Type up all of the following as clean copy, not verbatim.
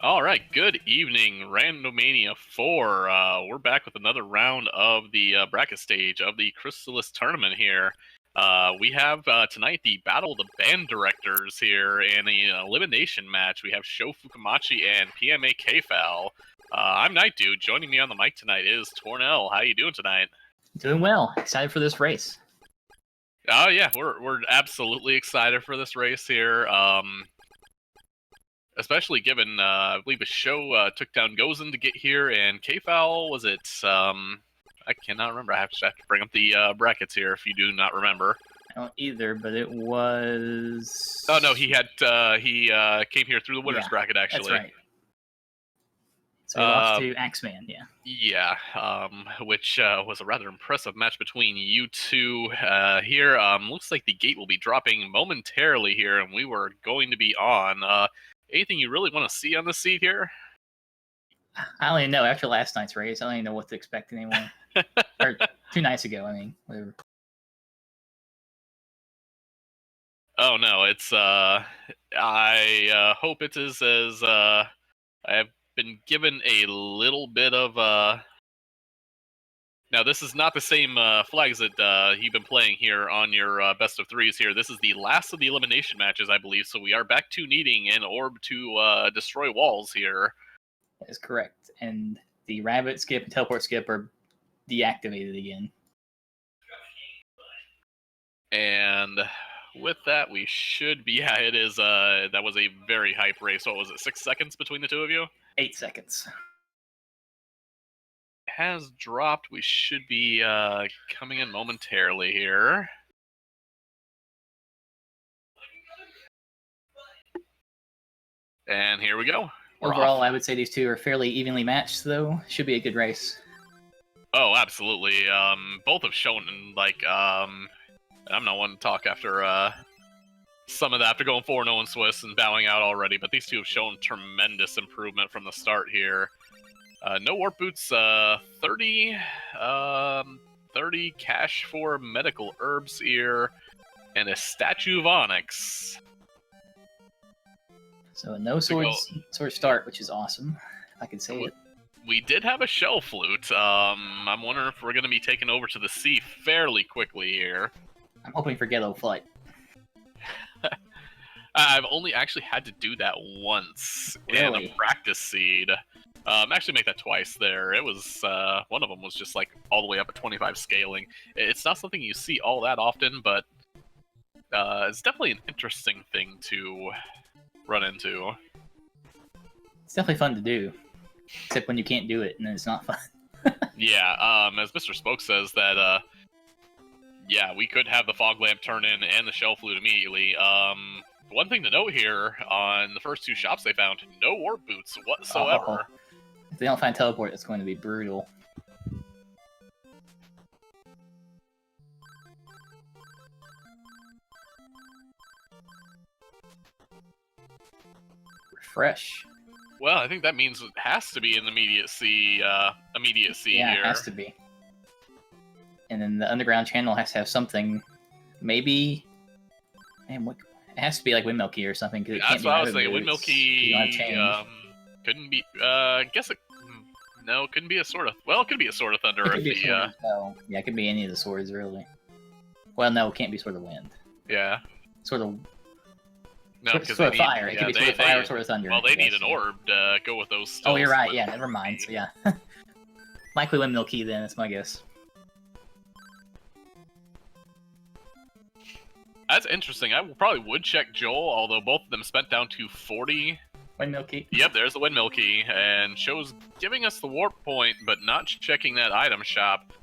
All right, good evening, Randomania 4. We're back with another round of the bracket stage of the Crystalis tournament here. We have tonight the Battle of the Band Directors here in an elimination match. We have ShoFukomachi and PMAkfal. I'm Night Dude. Joining me on the mic tonight is Tornell. How you doing tonight? Doing well. Excited for this race. Oh yeah, we're absolutely excited for this race here. Especially given, I believe the show took down Gozen to get here, and Kfal, was it, I cannot remember. I have to bring up the brackets here if you do not remember. I don't either, but it was... Oh, no, he came here through the winner's bracket, actually. That's right. So he lost to Axeman, yeah. Yeah, which was a rather impressive match between you two here. Looks like the gate will be dropping momentarily here, and we were going to be on. Anything you really want to see on the seat here? I don't even know. After last night's race, I don't even know what to expect anymore. Or 2 nights ago, I mean, whatever. Oh no, it's I hope it is as I have been given a little bit of Now this is not the same flags that you've been playing here on your best of threes here. This is the last of the elimination matches, I believe, so we are back to needing an orb to destroy walls here. That is correct. And the rabbit skip and teleport skip are deactivated again. And with that, we should be... Yeah, it is... that was a very hype race. What was it, 6 seconds between the two of you? 8 seconds. Has dropped. We should be coming in momentarily here. And here we go. Overall, I would say these two are fairly evenly matched, though. Should be a good race. Oh, absolutely. Both have shown, like, I'm not one to talk after some of that, after going 4-0 in Swiss and bowing out already, but these two have shown tremendous improvement from the start here. No warp boots, 30 cash for medical herbs here, and a statue of onyx. So no sword start, which is awesome. I can say it. We did have a shell flute. I'm wondering if we're going to be taken over to the sea fairly quickly here. I'm hoping for Ghetto Flight. I've only actually had to do that once in a practice seed. Actually make that twice there. It was, one of them was just like all the way up at 25 scaling. It's not something you see all that often, but it's definitely an interesting thing to run into. It's definitely fun to do, except when you can't do it and then it's not fun. Yeah, as Mr. Spoke says that, yeah, we could have the fog lamp turn in and the shell flute immediately. One thing to note here, on the first 2 shops they found, no warp boots whatsoever. Oh. If they don't find teleport, it's going to be brutal. Refresh. Well, I think that means it has to be an immediate C Yeah, here. it has to be. And then the underground channel has to have something. Maybe... Man, what... It has to be like Windmill Key or something. Cause it That's can't what be I was thinking. Windmill Key, couldn't be... I guess it... No, it couldn't be a Sword of... Well, it could be a Sword of Thunder if the... No, yeah, it could be any of the swords, really. Well, no, it can't be Sword of Wind. Yeah. Sword of... No, because Sword of Fire. It could be Sword of Fire or Sword of Thunder. Well, they need an orb to go with those stills. Oh, you're right. Yeah, never mind. So, yeah. Likely Windmill Key, then. That's my guess. That's interesting. I probably would check Joel, although both of them spent down to 40. Windmill Key? Yep, there's the Windmill Key, and show's giving us the warp point, but not checking that item shop.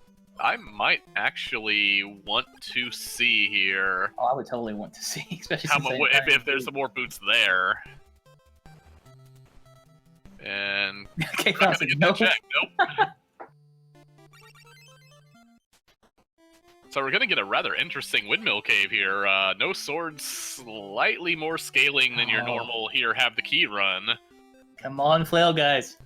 I might actually want to see here. Oh, I would totally want to see, especially if there's some more boots there. And okay, not gonna get that checked. Nope. So we're going to get a rather interesting windmill cave here. No swords, slightly more scaling than your normal here have the key run. Come on, flail guys.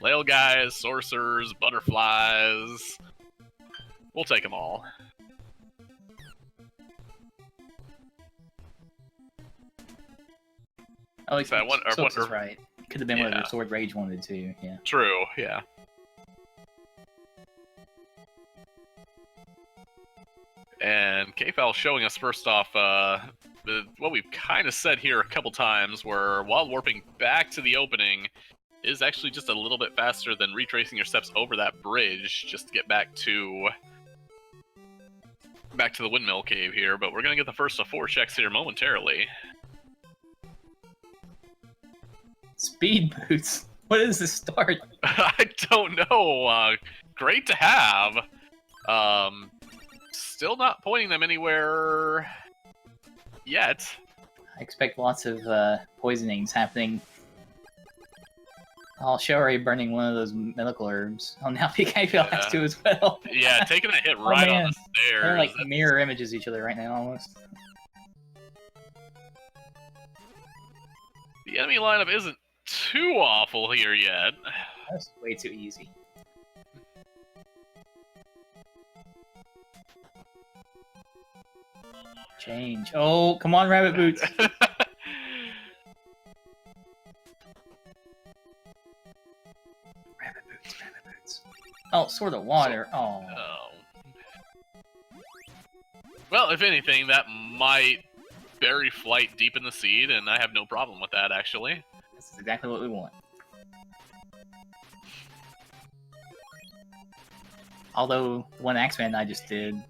Flail guys, sorcerers, butterflies. We'll take them all. Oh, So I wonder. right. Could have been whatever Sword Rage wanted to. Yeah. True. Yeah. And KFL showing us first off what we've kind of said here a couple times, where while warping back to the opening is actually just a little bit faster than retracing your steps over that bridge just to get back to the windmill cave here. But we're gonna get the first of 4 checks here momentarily. Speed boots. What is this start? I don't know. Great to have. Still not pointing them anywhere yet. I expect lots of poisonings happening. I'll show already burning one of those medical herbs. Oh, now PMAkfal has to as well. Yeah, taking a hit right on the stairs. They're like mirror images each other right now, almost. The enemy lineup isn't too awful here yet. That's way too easy. Change. Oh, come on, rabbit boots. Rabbit boots. Oh, Sword of Water. Oh. Well, if anything, that might bury Flight deep in the seed, and I have no problem with that, actually. This is exactly what we want. Although, the one Axeman I just did,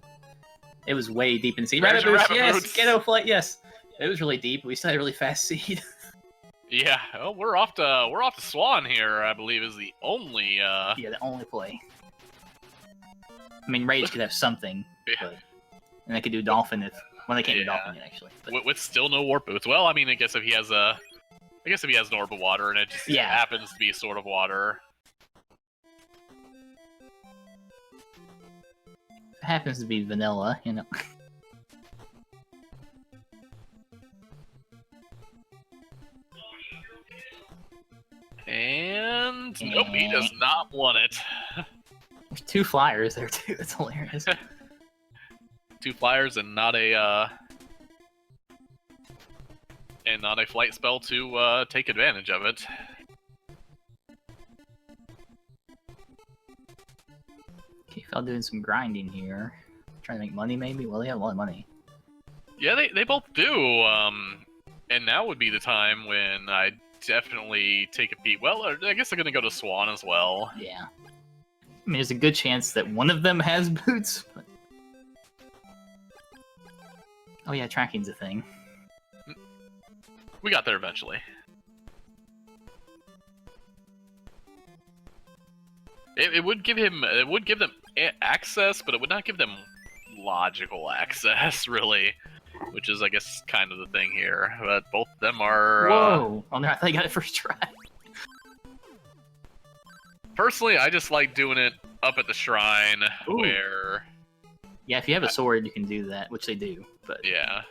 it was way deep in the seed. Rabbit boots, yes! Ghetto Flight, yes! It was really deep, but we still had a really fast seed. Yeah, well, we're off to Swan here, I believe, is the only, Yeah, the only play. I mean, Rage could have something, but... And they could do Dolphin when they can't do Dolphin yet, actually. But... With still no Warp Boots. Well, I mean, I guess if he has an Orb of Water and it just happens to be a Sword of Water. It happens to be vanilla, you know. And nope, he does not want it. There's 2 flyers there too. It's hilarious. 2 flyers and not a flight spell to take advantage of it. KFL doing some grinding here. Trying to make money, maybe? Well, they have a lot of money. Yeah, they both do. And now would be the time when I definitely take a peek. Well, I guess they're going to go to Swan as well. Yeah. I mean, there's a good chance that one of them has boots. But... Oh yeah, tracking's a thing. We got there eventually. It would give them access, but it would not give them logical access, really. Which is, I guess, kind of the thing here. But both of them are... Whoa! Oh no, I thought you got it first try. Personally, I just like doing it up at the shrine, where... Yeah, if you have a sword, you can do that, which they do, but... Yeah.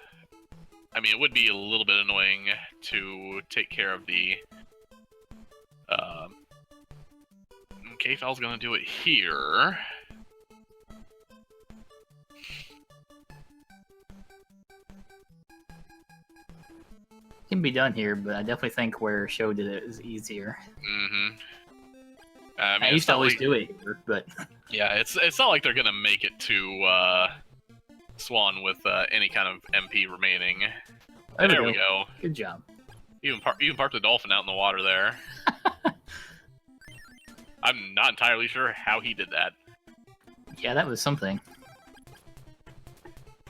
I mean, it would be a little bit annoying to take care of the... KFL's gonna do it here. Can be done here, but I definitely think where Sho did it is easier. Mm-hmm. I used to always do it here, but... Yeah, it's not like they're gonna make it to Swan with any kind of MP remaining. There we go. Good job. Even parked the dolphin out in the water there. I'm not entirely sure how he did that. Yeah, that was something.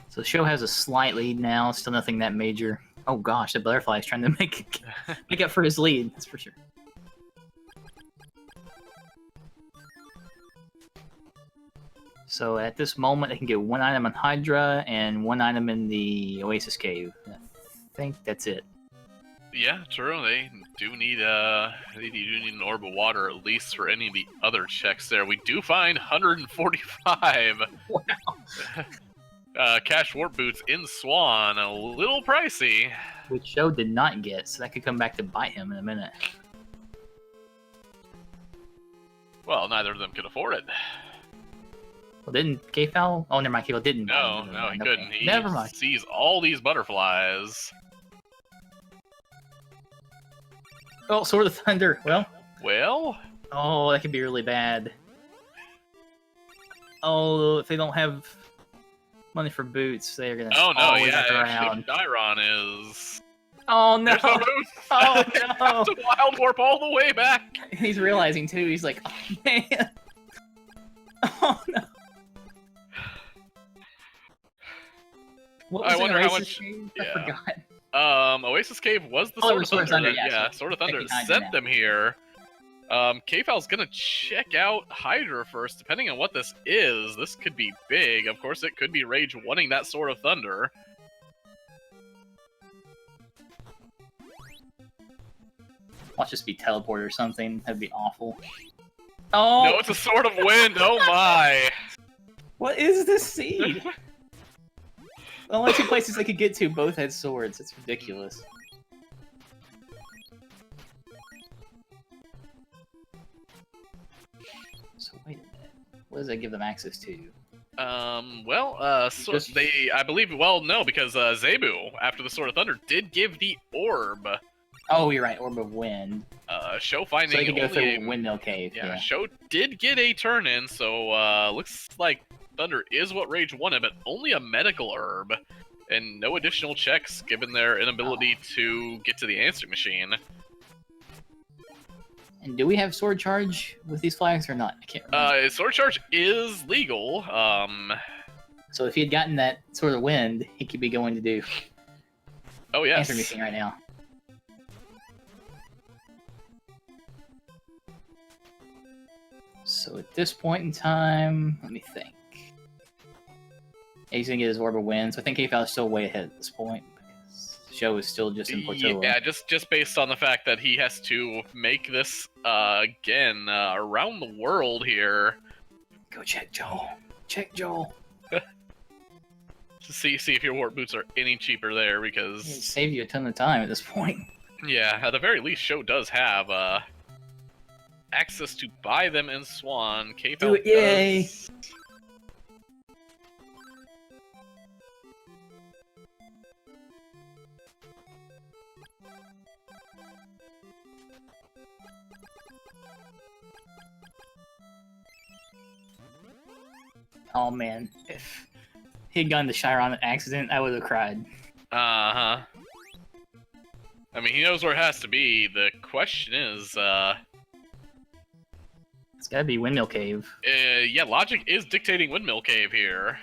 So Sho has a slight lead now, still nothing that major. Oh gosh, the butterfly is trying to make up for his lead, that's for sure. So at this moment, they can get 1 item on Hydra and 1 item in the Oasis Cave. I think that's it. Yeah, true. They do need an Orb of Water, at least for any of the other checks there. We do find 145. Wow. Cash Warp Boots in Swan, a little pricey. Which Sho did not get, so that could come back to bite him in a minute. Well, neither of them could afford it. Well, didn't KFL? Oh, never mind. KFL didn't. No, he couldn't. He never mind. sees all these butterflies. Oh, Sword of Thunder. Well. Well. Oh, that could be really bad. Oh, if they don't have money for boots, they're gonna. Oh no, always yeah. back around. If Chiron is. Oh no! There's no boots. Oh They no! have to wild warp all the way back. He's realizing too. He's like, oh man. Oh no. What was I wonder how Oasis much. Cave? Yeah. I forgot. Oasis Cave was the Oh, Sword it of was Thunder. yeah, Sword of Thunder 59 sent now. them here. Kfal's gonna check out Hydra first. Depending on what this is, this could be big. Of course, it could be Rage wanting that Sword of Thunder. Watch this be teleport or something. That'd be awful. Oh! No, it's a Sword of Wind. Oh my! What is this seed? The only two places they could get to both had swords. It's ridiculous. So wait a minute. What does that give them access to? So I believe, no, because Zebu, after the Sword of Thunder, did give the orb. Oh, you're right, Orb of Wind. Sho finding So they could go only through Windmill Cave. Yeah, Yeah. Sho did get a turn in, so looks like Thunder is what Rage wanted, but only a medical herb, and no additional checks given their inability to get to the answering machine. And do we have sword charge with these flags or not? I can't remember. Sword charge is legal. So if he had gotten that Sword of Wind, he could be going to do Oh yes. answering machine right now. So at this point in time, let me think. He's gonna get his Orb of Wind, so I think Kfal is still way ahead at this point because the show is still just in Portola. Yeah, just based on the fact that he has to make this again around the world here. Go check Joel. Check Joel. To see if your warp boots are any cheaper there, It because saved you a ton of time at this point. yeah, at the very least, Sho does have access to buy them in Swan. Kfal Do it, yay! does. Oh man, if he had gone to Chiron accident, I would have cried. Uh-huh. I mean, he knows where it has to be. The question is, It's gotta be Windmill Cave. yeah, logic is dictating Windmill Cave here.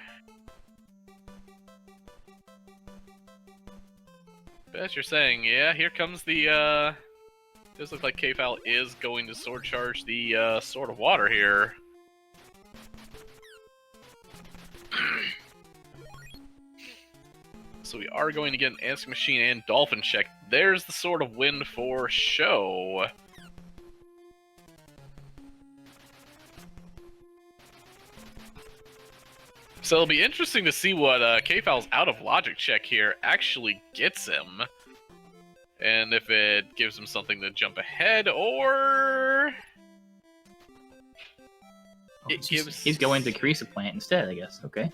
But as you're saying, yeah, here comes the, does look like Kfal is going to sword charge the, Sword of Water here. So we are going to get an answering machine and dolphin check. There's the Sword of Wind for Sho. So it'll be interesting to see what Kfal's out of logic check here actually gets him. And if it gives him something to jump ahead, or... It gives... He's going to Carissa Plant instead, I guess. Okay.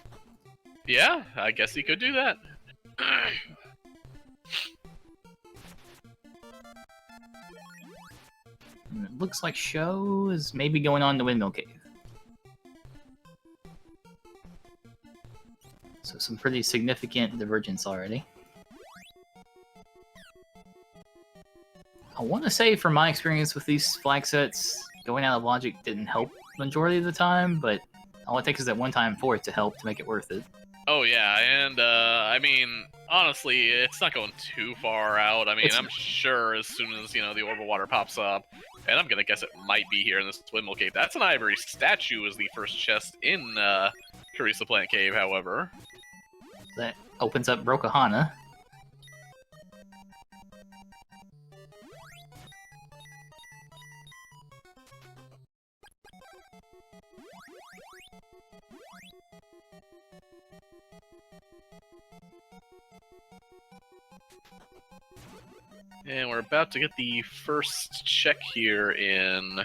Yeah, I guess he could do that. And it looks like Sho is maybe going on to Windmill Cave. So some pretty significant divergence already. I want to say, from my experience with these flag sets, going out of logic didn't help majority of the time, but all it takes is that one time for it to help to make it worth it. Oh yeah, and I mean, honestly, it's not going too far out. I mean, I'm sure as soon as, you know, the Orb of Water pops up, and I'm gonna guess it might be here in this Windmill Cave. That's an ivory statue is the first chest in Carissa Plant Cave, however. That opens up Brokahana. And we're about to get the first check here in...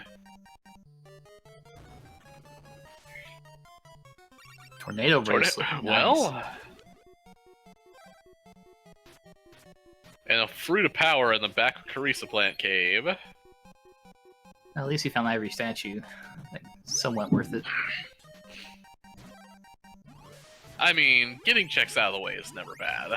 Tornado Bracelet. Nice. Well... And a fruit of power in the back of Carissa Plant Cave. At least he found Ivory Statue. Like, somewhat worth it. I mean, getting checks out of the way is never bad.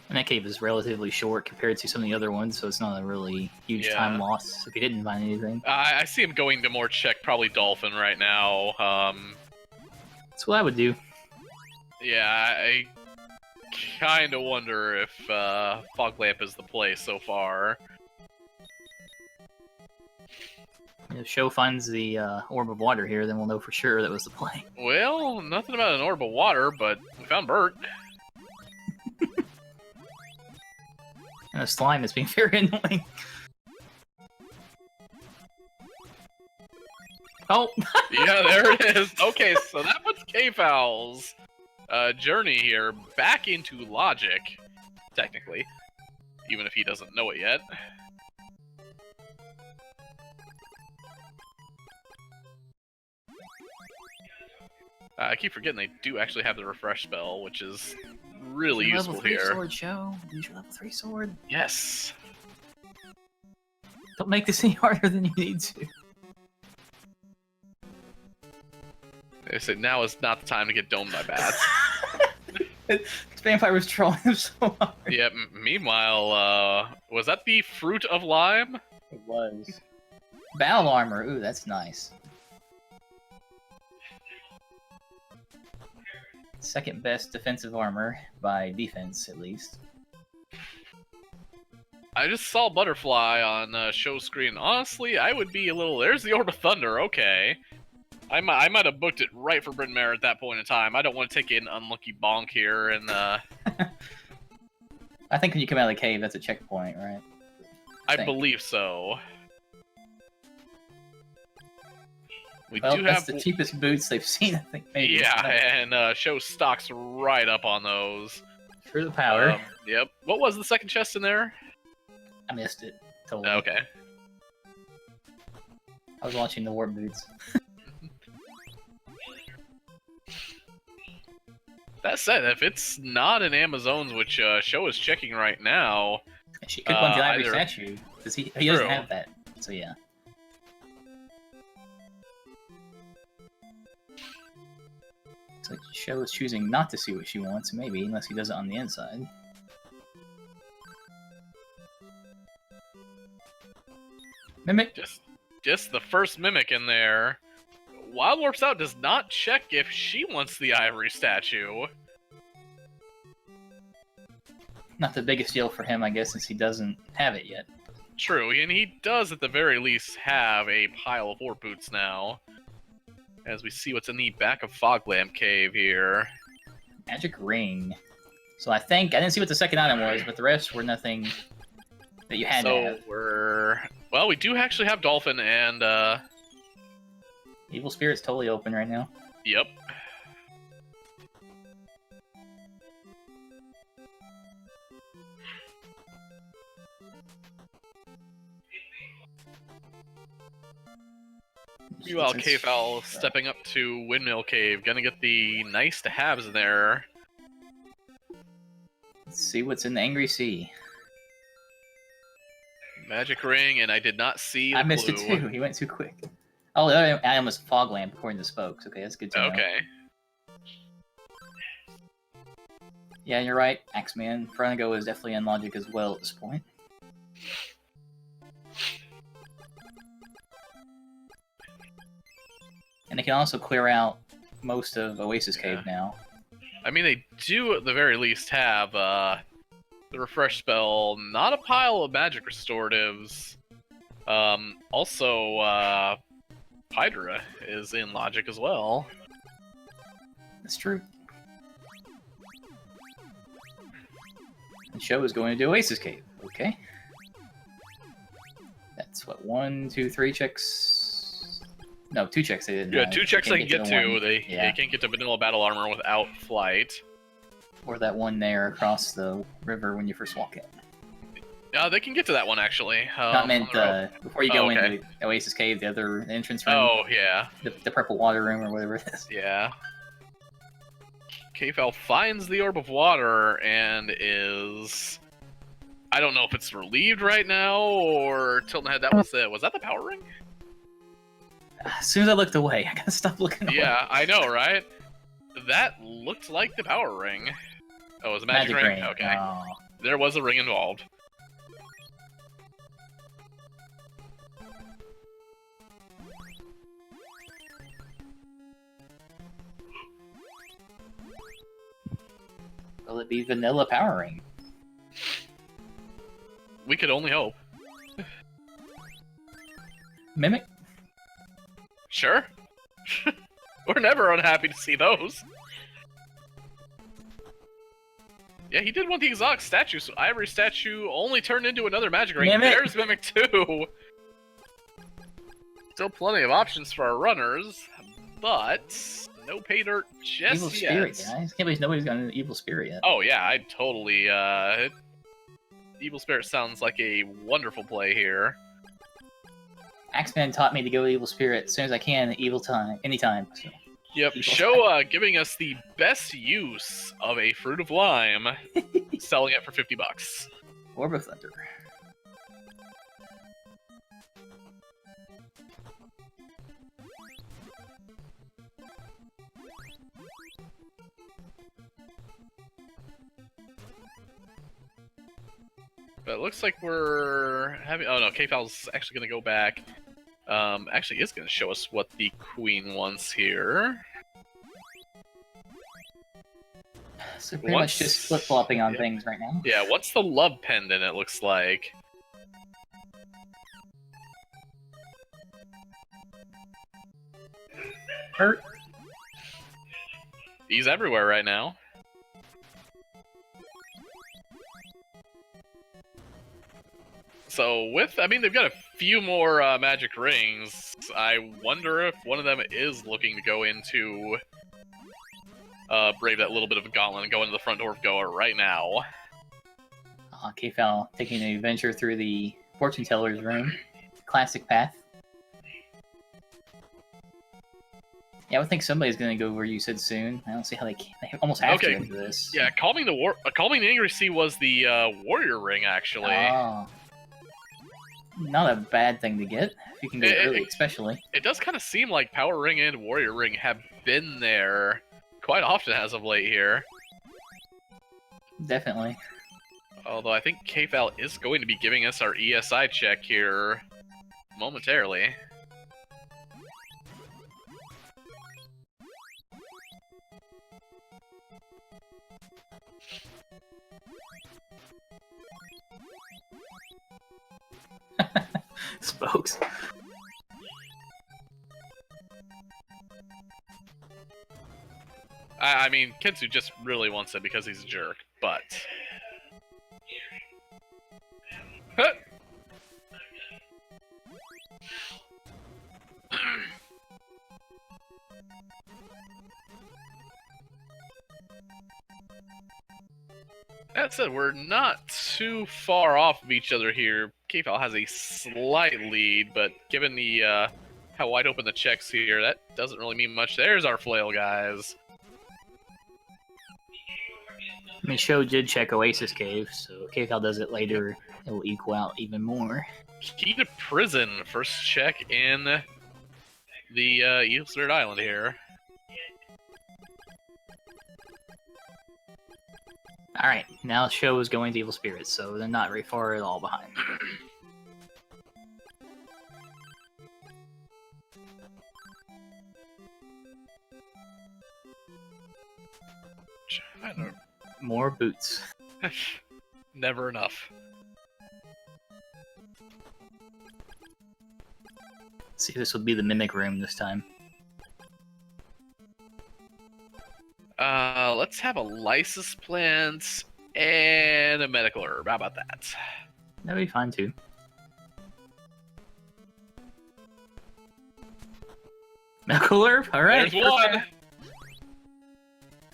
And that cave is relatively short compared to some of the other ones, so it's not a really huge time loss if you didn't find anything. I see him going to more check, probably Dolphin right now. That's what I would do. Yeah, I kind of wonder if Fog Lamp is the play so far. If Sho finds the orb of water here, then we'll know for sure that was the play. Well, nothing about an orb of water, but we found Bert. And a slime is being very annoying. Oh! Yeah, there it is. Okay, so that puts K-Fowl's journey here back into logic, technically. Even if he doesn't know it yet. I keep forgetting they do actually have the refresh spell, which is really useful level 3 here. Sword, Sho. Use your level 3 sword. Yes. Don't make this any harder than you need to. They said now is not the time to get domed by bats. This vampire was trolling him so hard. Yep. Meanwhile, was that the fruit of lime? It was. Battle armor. Ooh, that's nice. Second best defensive armor by defense, at least. I just saw Butterfly on show screen. Honestly, I would be a little... There's the Orb of Thunder, okay. I might have booked it right for Bryn Mawr at that point in time. I don't want to take an unlucky bonk here, and I think when you come out of the cave, that's a checkpoint, right? I believe so. We Well, do that's have the cheapest boots they've seen, I think, maybe. Yeah, and show stocks right up on those. Through the power. Yep. What was the second chest in there? I missed it. Totally. Okay. I was watching the warp boots. That said, if it's not in Amazon's, which show is checking right now... She could want the Ivory Statue, because he doesn't have that, so yeah. So Sho is choosing not to see what she wants, maybe, unless he does it on the inside. Mimic! Just the first Mimic in there. Wild Warps Out does not check if she wants the Ivory Statue. Not the biggest deal for him, I guess, since he doesn't have it yet. True, and he does at the very least have a pile of Warp Boots now. As we see what's in the back of Fog Lamp Cave here. Magic Ring. So I didn't see what the second item was, but the rest were nothing that you had to have. Well, we do actually have Dolphin and, Evil Spirit's totally open right now. Yep. Meanwhile, K-Fowl stepping up to Windmill Cave, gonna get the nice to haves in there. Let's see what's in the Angry Sea. Magic Ring, and I did not see the I missed clue. it too. He went too quick. Oh, the other item was Fog Lamp, according to Spokes. Okay, that's good to know. Okay. Yeah, you're right, Axeman. Fronago is definitely in logic as well at this point. And they can also clear out most of Oasis Cave now. I mean, they do at the very least have the refresh spell, not a pile of magic restoratives. Also, Hydra is in logic as well. That's true. And Sho is going to do Oasis Cave. Okay. That's what, 1, 2, 3 checks? No, 2 checks they didn't have. 2 checks they can get to. They can't get to Vanilla Battle Armor without Flight. Or that one there across the river when you first walk in. They can get to that one, actually. Not meant before you go into Oasis Cave, the other entrance room. Oh, yeah. The purple water room or whatever it is. Yeah. Kfal finds the orb of water and is... I don't know if it's relieved right now or tilting head. That was it. Was that the power ring? As soon as I looked away, I gotta stop looking away. Yeah, I know, right? That looked like the power ring. Oh, it was a magic ring? Okay. Oh. There was a ring involved. Will it be vanilla power ring? We could only hope. Mimic? Sure. We're never unhappy to see those. Yeah, he did want the exotic statue, so Ivory statue only turned into another magic ring. Mimic. There's Mimic too. Still plenty of options for our runners, but no pay dirt just Evil yet. Spirit, guys. Can't believe nobody's got an Evil Spirit yet. Oh yeah, I totally, Evil Spirit sounds like a wonderful play here. Axeman taught me to go Evil Spirit as soon as I can, anytime. So. Yep, Sho giving us the best use of a Fruit of Lime, selling it for $50. Orb of Thunder. But it looks like we're having... Oh no, Kfal's actually going to go back. Actually is going to show us what the Queen wants here. So pretty much just flip-flopping on things right now. Yeah, what's the love pendant, it looks like? Hurt. He's everywhere right now. So with, I mean, they've got a few more magic rings. I wonder if one of them is looking to go into brave that little bit of a gauntlet and go into the front door of Goa right now. Kfal taking an adventure through the fortune teller's room. Classic path. Yeah, I would think somebody's gonna go where you said soon. I don't see how they can. They almost have to into this. Yeah, calming the angry sea was the warrior ring actually. Oh. Not a bad thing to get, if you can get it early, especially. It does kind of seem like Power Ring and Warrior Ring have been there quite often as of late here. Definitely. Although I think Kfal is going to be giving us our ESI check here momentarily. Spokes. I mean, Kensu just really wants it because he's a jerk, but... Huh. That said, we're not too far off of each other here. Kfal has a slight lead, but given the how wide open the checks here, that doesn't really mean much. There's our flail, guys. I mean, Sho did check Oasis Cave, so if Kfal does it later, it will equal out even more. Key to prison, first check in the Evil Spirit Island here. Alright, now Sho is going to Evil Spirits, so they're not very far at all behind. More boots. Never enough. Let's see if this will be the Mimic Room this time. Let's have a Lysis plant and a medical herb. How about that? That'd be fine too. Medical herb? Alright. There's one!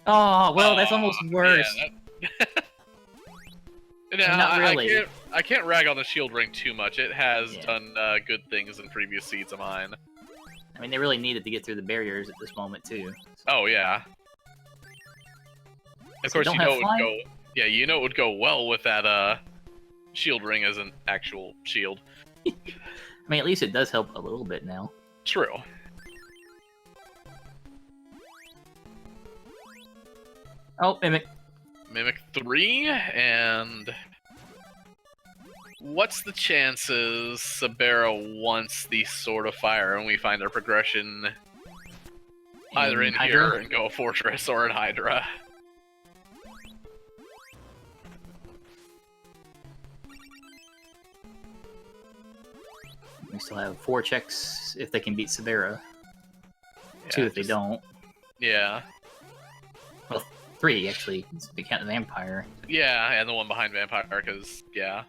Oh, well, that's almost worse. Yeah, no, Not really. I can't rag on the shield ring too much. It has done good things in previous seeds of mine. I mean, they really needed to get through the barriers at this moment too. Oh, yeah. Of So course, don't you have know it would flying? go. Yeah, you know it would go well with that shield ring as an actual shield. I mean, at least it does help a little bit now. True. Oh, Mimic. Mimic 3, and what's the chances Sabera wants the Sword of Fire and we find their progression either in Hydra? here and go Fortress or in Hydra? We still have 4 checks if they can beat Sabera. Yeah, 2 if they don't. Yeah. Well, 3 actually, if they count the Vampire. Yeah, and the one behind Vampire, because, yeah.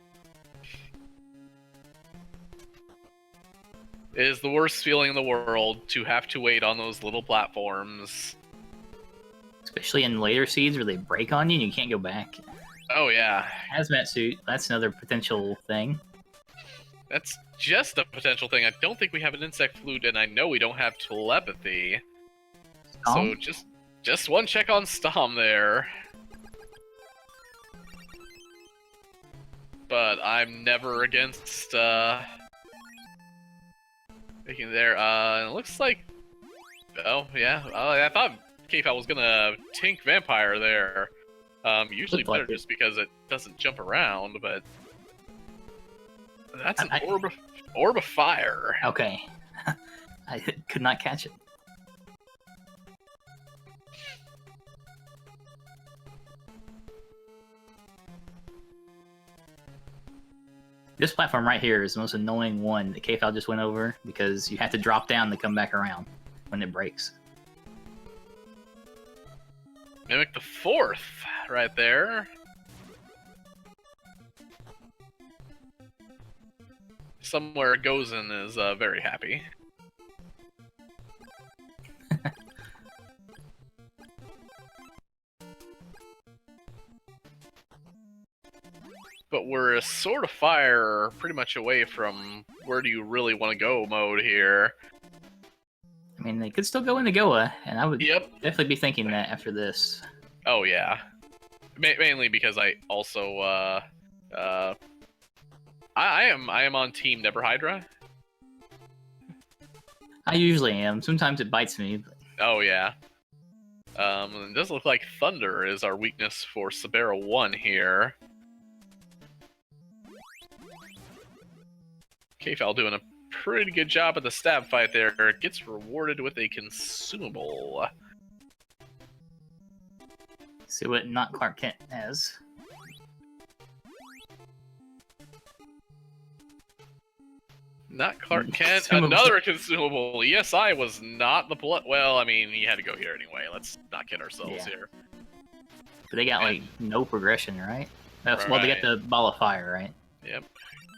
It is the worst feeling in the world to have to wait on those little platforms. Especially in later seeds where they break on you and you can't go back. Oh, yeah. Hazmat suit, that's another potential thing. That's just a potential thing. I don't think we have an insect flute, and I know we don't have telepathy. Stomp? So just one check on Stom there. But I'm never against making there. It looks like. Oh yeah. I thought KFAL was gonna tink Vampire there. Usually Looked like better it. just because it doesn't jump around, but that's an orb of fire. Okay. I could not catch it. This platform right here is the most annoying one that KFAL just went over because you have to drop down to come back around when it breaks. Mimic the 4th right there. Somewhere Gozen is very happy. But we're a Sword of Fire pretty much away from where do you really want to go mode here. I mean, they could still go into Goa, and I would Yep. definitely be thinking that after this. Oh yeah. Mainly because I also I am on Team Never Hydra. I usually am. Sometimes it bites me. But... Oh yeah. It does look like Thunder is our weakness for Sabera 1 here. KFAL doing a pretty good job at the stab fight there. It gets rewarded with a consumable. See what not Clark Kent has. Not Clark Kent, Consumable. another consumable. ESI was not the blood. Well, I mean, you had to go here anyway. Let's not kid ourselves here. But they got, like, no progression, right? Well, they got the Ball of Fire, right? Yep.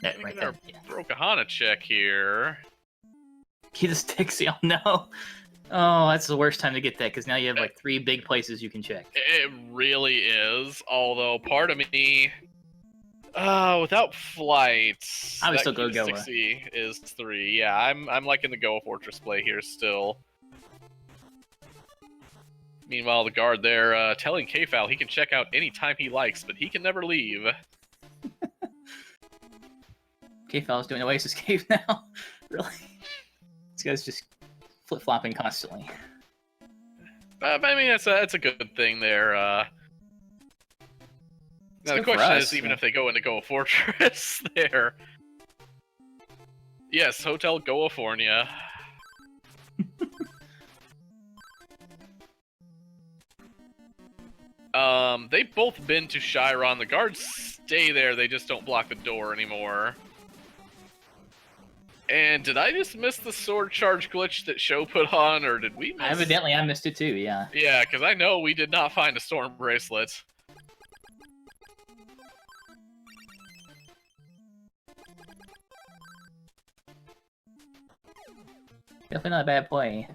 That right there. Yeah. Brokahana check here. Get this Dixie. Oh, no. Oh, that's the worst time to get that, because now you have, like, 3 big places you can check. It really is. Although, part of me... without flights, I would still go Goa. 60 is 3. Yeah, I'm liking the Goa Fortress play here still. Meanwhile, the guard there telling KFAL he can check out any time he likes, but he can never leave. KFAL's doing Oasis Cave now? Really? This guy's just flip-flopping constantly. I mean, it's a good thing there. Now the good for question us, is, even yeah. if they go into Goa Fortress there. Yes, Hotel Goafornia. They've both been to Chiron. The guards stay there, they just don't block the door anymore. And did I just miss the sword charge glitch that Sho put on, or did we miss... Evidently, I missed it too, yeah. Yeah, because I know we did not find a storm bracelet. Definitely not a bad play.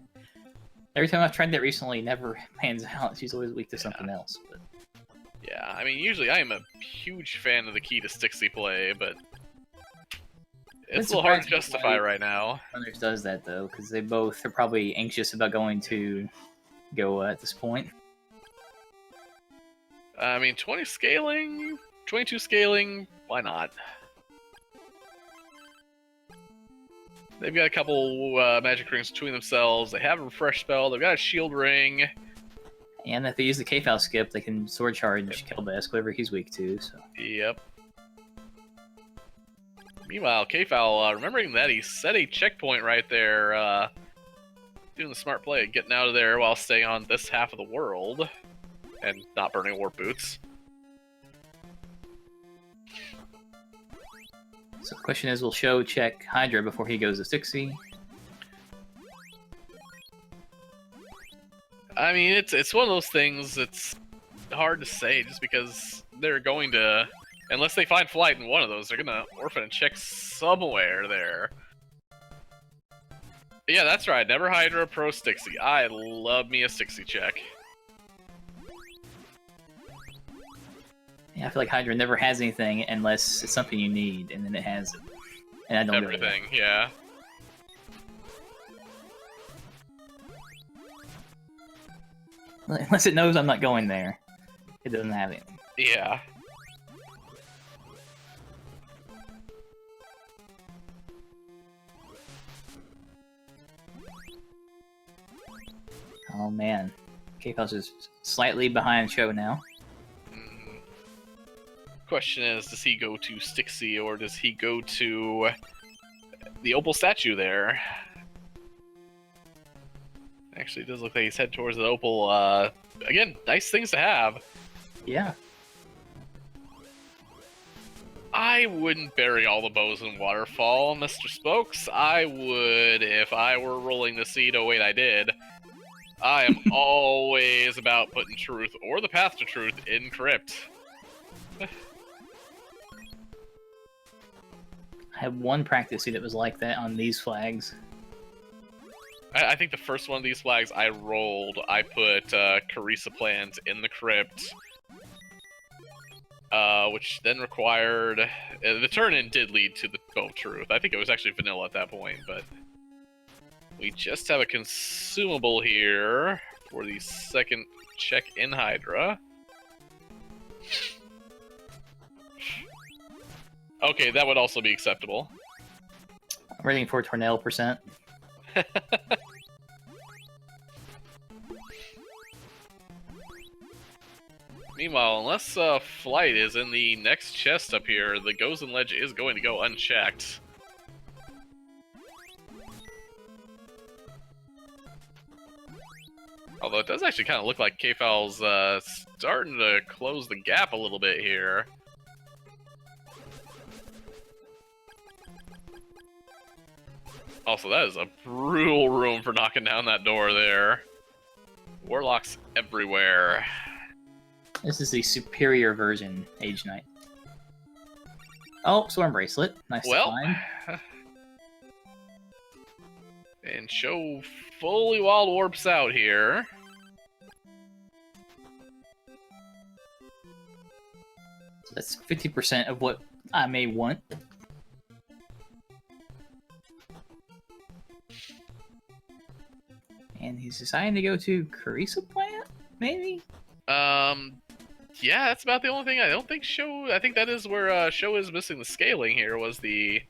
Every time I've tried that recently, it never pans out. She's always weak to something else. But... Yeah, I mean, usually I am a huge fan of the Key to Stixie play, but it's a little hard to justify right now. Runners does that, though, because they both are probably anxious about going to Goa at this point. I mean, 20 scaling, 22 scaling, why not? They've got a couple magic rings between themselves. They have a refresh spell. They've got a shield ring. And if they use the Kfal skip, they can sword charge Kelbask, whatever he's weak to. So. Yep. Meanwhile, Kfal, remembering that he set a checkpoint right there, doing the smart play, getting out of there while staying on this half of the world, and not burning warp boots. So the question is, will Sho check Hydra before he goes to 60? I mean, it's one of those things. It's hard to say, just because they're going to, unless they find flight in one of those, they're gonna orphan and check somewhere there. Yeah, that's right. Never Hydra, pro Stixie. I love me a Stixie check. Yeah, I feel like Hydra never has anything unless it's something you need, and then it has it. And I don't everything, yeah. Unless it knows I'm not going there, it doesn't have anything. Yeah. Oh man, Kfal's is slightly behind Sho now. Question is, does he go to Stixie or does he go to the Opal statue there? Actually, it does look like he's headed towards the Opal. Again, nice things to have. Yeah. I wouldn't bury all the bows in Waterfall, Mr. Spokes. I would if I were rolling the seed. Oh wait, I did. I am always about putting truth or the path to truth in Crypt. I had one practice seed that was like that on these flags. I think the first one of these flags I rolled, I put Carissa plans in the Crypt, which then required... the turn-in did lead to the Bow of Truth. I think it was actually vanilla at that point, but... We just have a consumable here for the second check in Hydra. Okay, that would also be acceptable. I'm waiting for Tornell percent. Meanwhile, unless Flight is in the next chest up here, the Gozen Ledge is going to go unchecked. Although it does actually kind of look like Kfal's starting to close the gap a little bit here. Also, that is a brutal room for knocking down that door there. Warlocks everywhere. This is the superior version, Age Knight. Oh, Storm Bracelet. Nice to find. And Sho fully wild warps out here. So that's 50% of what I may want. And he's deciding to go to Carissa Plant, maybe? Yeah, that's about the only thing. I don't think Sho... I think that is where Sho is missing the scaling here, was the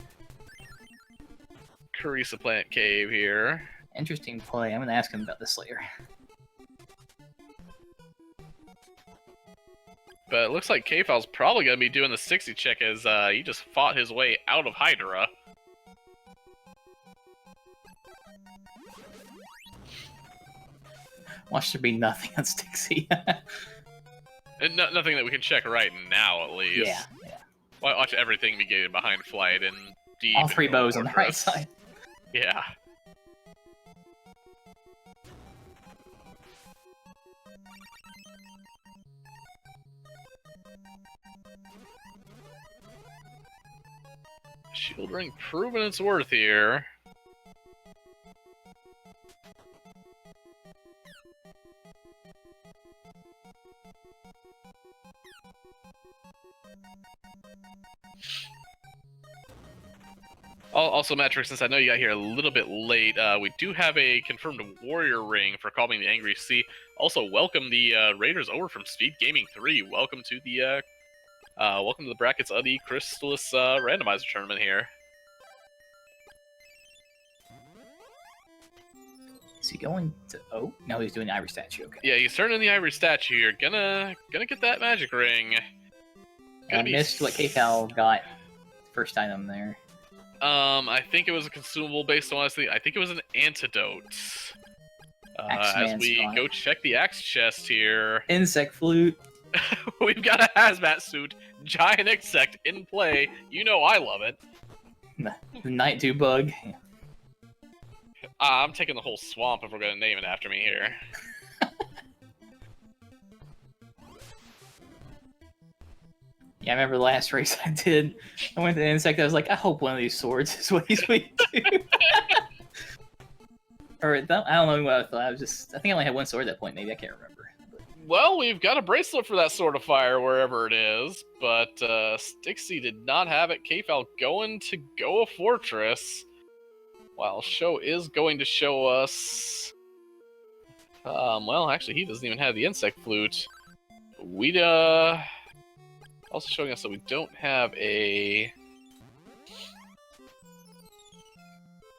Carissa Plant Cave here. Interesting play. I'm going to ask him about this later. But it looks like Kfal's probably going to be doing the 60 check as he just fought his way out of Hydra. Watch there be nothing on Stixie. And nothing that we can check right now, at least. Yeah, yeah. Watch everything be gated behind Flight and deep. All three bows on the right side. Yeah. Shield ring proving its worth here. Also, Matrix, since I know you got here a little bit late, we do have a confirmed warrior ring for calming the angry sea. Also, welcome the raiders over from SpeedGaming 3. Welcome to the brackets of the Crystalis randomizer tournament here. Is he going to? Oh, no, he's doing the ivory statue. Okay. Yeah, he's turning the ivory statue here. Gonna get that magic ring. I missed what KFal got first item there. I think it was a consumable based on honestly. I think it was an antidote. As we go check the axe chest here. Insect flute. We've got a hazmat suit, giant insect in play. You know I love it. The night dew bug. I'm taking the whole swamp if we're gonna name it after me here. Yeah, I remember the last race I did. I went to the insect. I was like, I hope one of these swords is what he's weak to. Or I don't know what I thought. I think I only had one sword at that point. Maybe I can't remember. Well, we've got a bracelet for that sword of fire wherever it is, but Stixie did not have it. KFal going to go a fortress, while Sho is going to show us. Well, actually, he doesn't even have the insect flute. We'd also showing us that we don't have a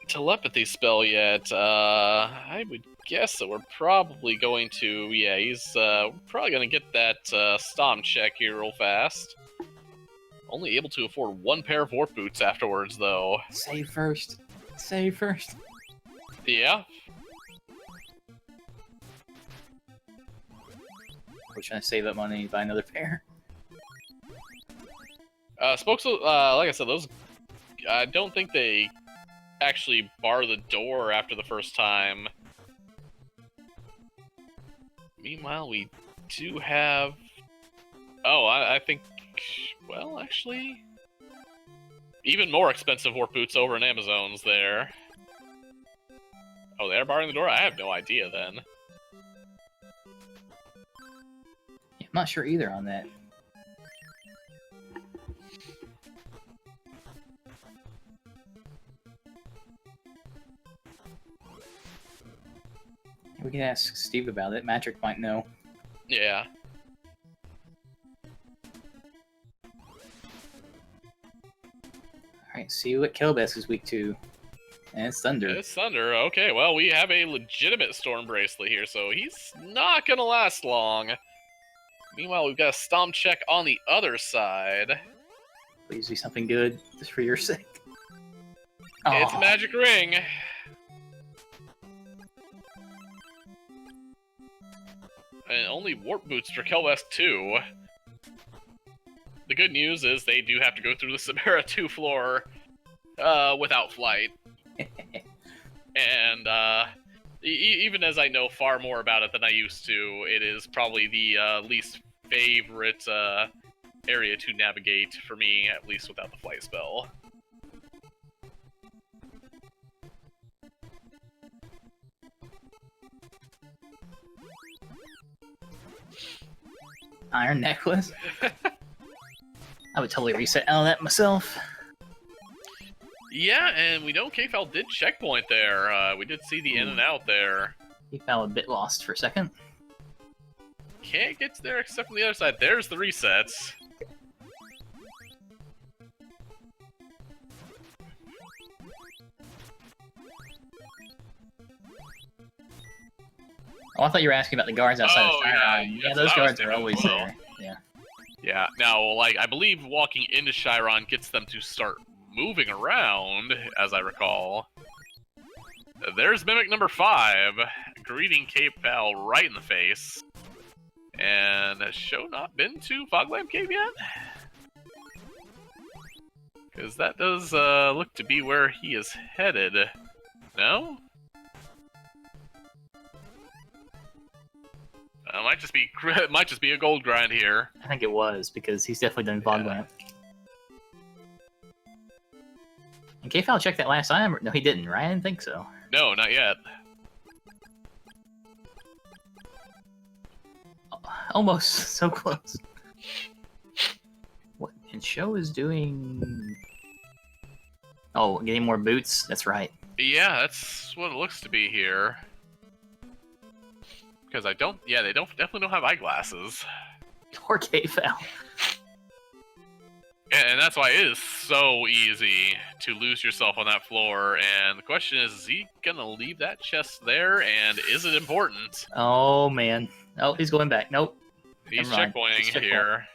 telepathy spell yet. I would guess that we're probably going to. Yeah, he's probably going to get that stom check here real fast. Only able to afford one pair of warp boots afterwards, though. Save first. Save first. Yeah. We're trying to save up money and buy another pair. Spokes, like I said, those. I don't think they actually bar the door after the first time. Meanwhile, we do have. Oh, I think. Well, actually, even more expensive warp boots over in Amazon's there. Oh, they're barring the door? I have no idea then. Yeah, I'm not sure either on that. We can ask Steve about it. Magic might know. Yeah. Alright, see what Kelbeth is weak to. And it's Thunder. It's Thunder. Okay, well, we have a legitimate Storm Bracelet here, so he's not gonna last long. Meanwhile, we've got a Stomp check on the other side. Please do something good, just for your sake. It's a magic ring. And only warp boots for Kelwest 2. The good news is they do have to go through the Samara 2 floor without flight. And even as I know far more about it than I used to, it is probably the least favorite area to navigate for me, at least without the flight spell. Iron necklace. I would totally reset out of that myself. Yeah, and we know KFal did checkpoint there. We did see the in and out there. He felt a bit lost for a second. Can't get there except from the other side. There's the resets. Oh, I thought you were asking about the guards outside Oh, the Chiron. Yeah, those guards are always there. Yeah. Yeah. Now, like, I believe walking into Chiron gets them to start moving around, as I recall. There's Mimic number 5, greeting KFal right in the face. And has Sho not been to Foglamp Cave yet? Because that does look to be where he is headed. No? Might just be a gold grind here. I think it was, because he's definitely done Foglamp. And KFal checked that last time? No, he didn't, right? I didn't think so. No, not yet. Almost so close. What? And Sho is doing Oh, getting more boots? That's right. Yeah, that's what it looks to be here. Because they definitely don't have eyeglasses. Poor K-Foul. And that's why it is so easy to lose yourself on that floor. And the question is he gonna leave that chest there? And is it important? Oh, man. Oh, he's going back. Nope. He's Never mind. checkpointing here.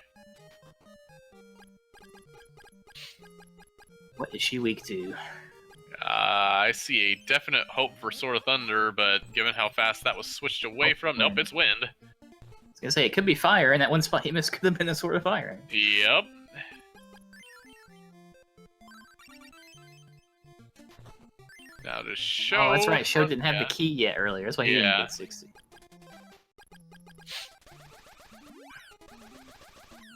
What is she weak to? I see a definite hope for Sword of Thunder, but given how fast that was switched away from, nope, it's wind. I was gonna say, it could be fire, and that one spot he missed could have been a Sword of Fire. Yep. Now to Sho. Oh, that's right. Sho didn't have the key yet earlier. That's why he didn't get 60.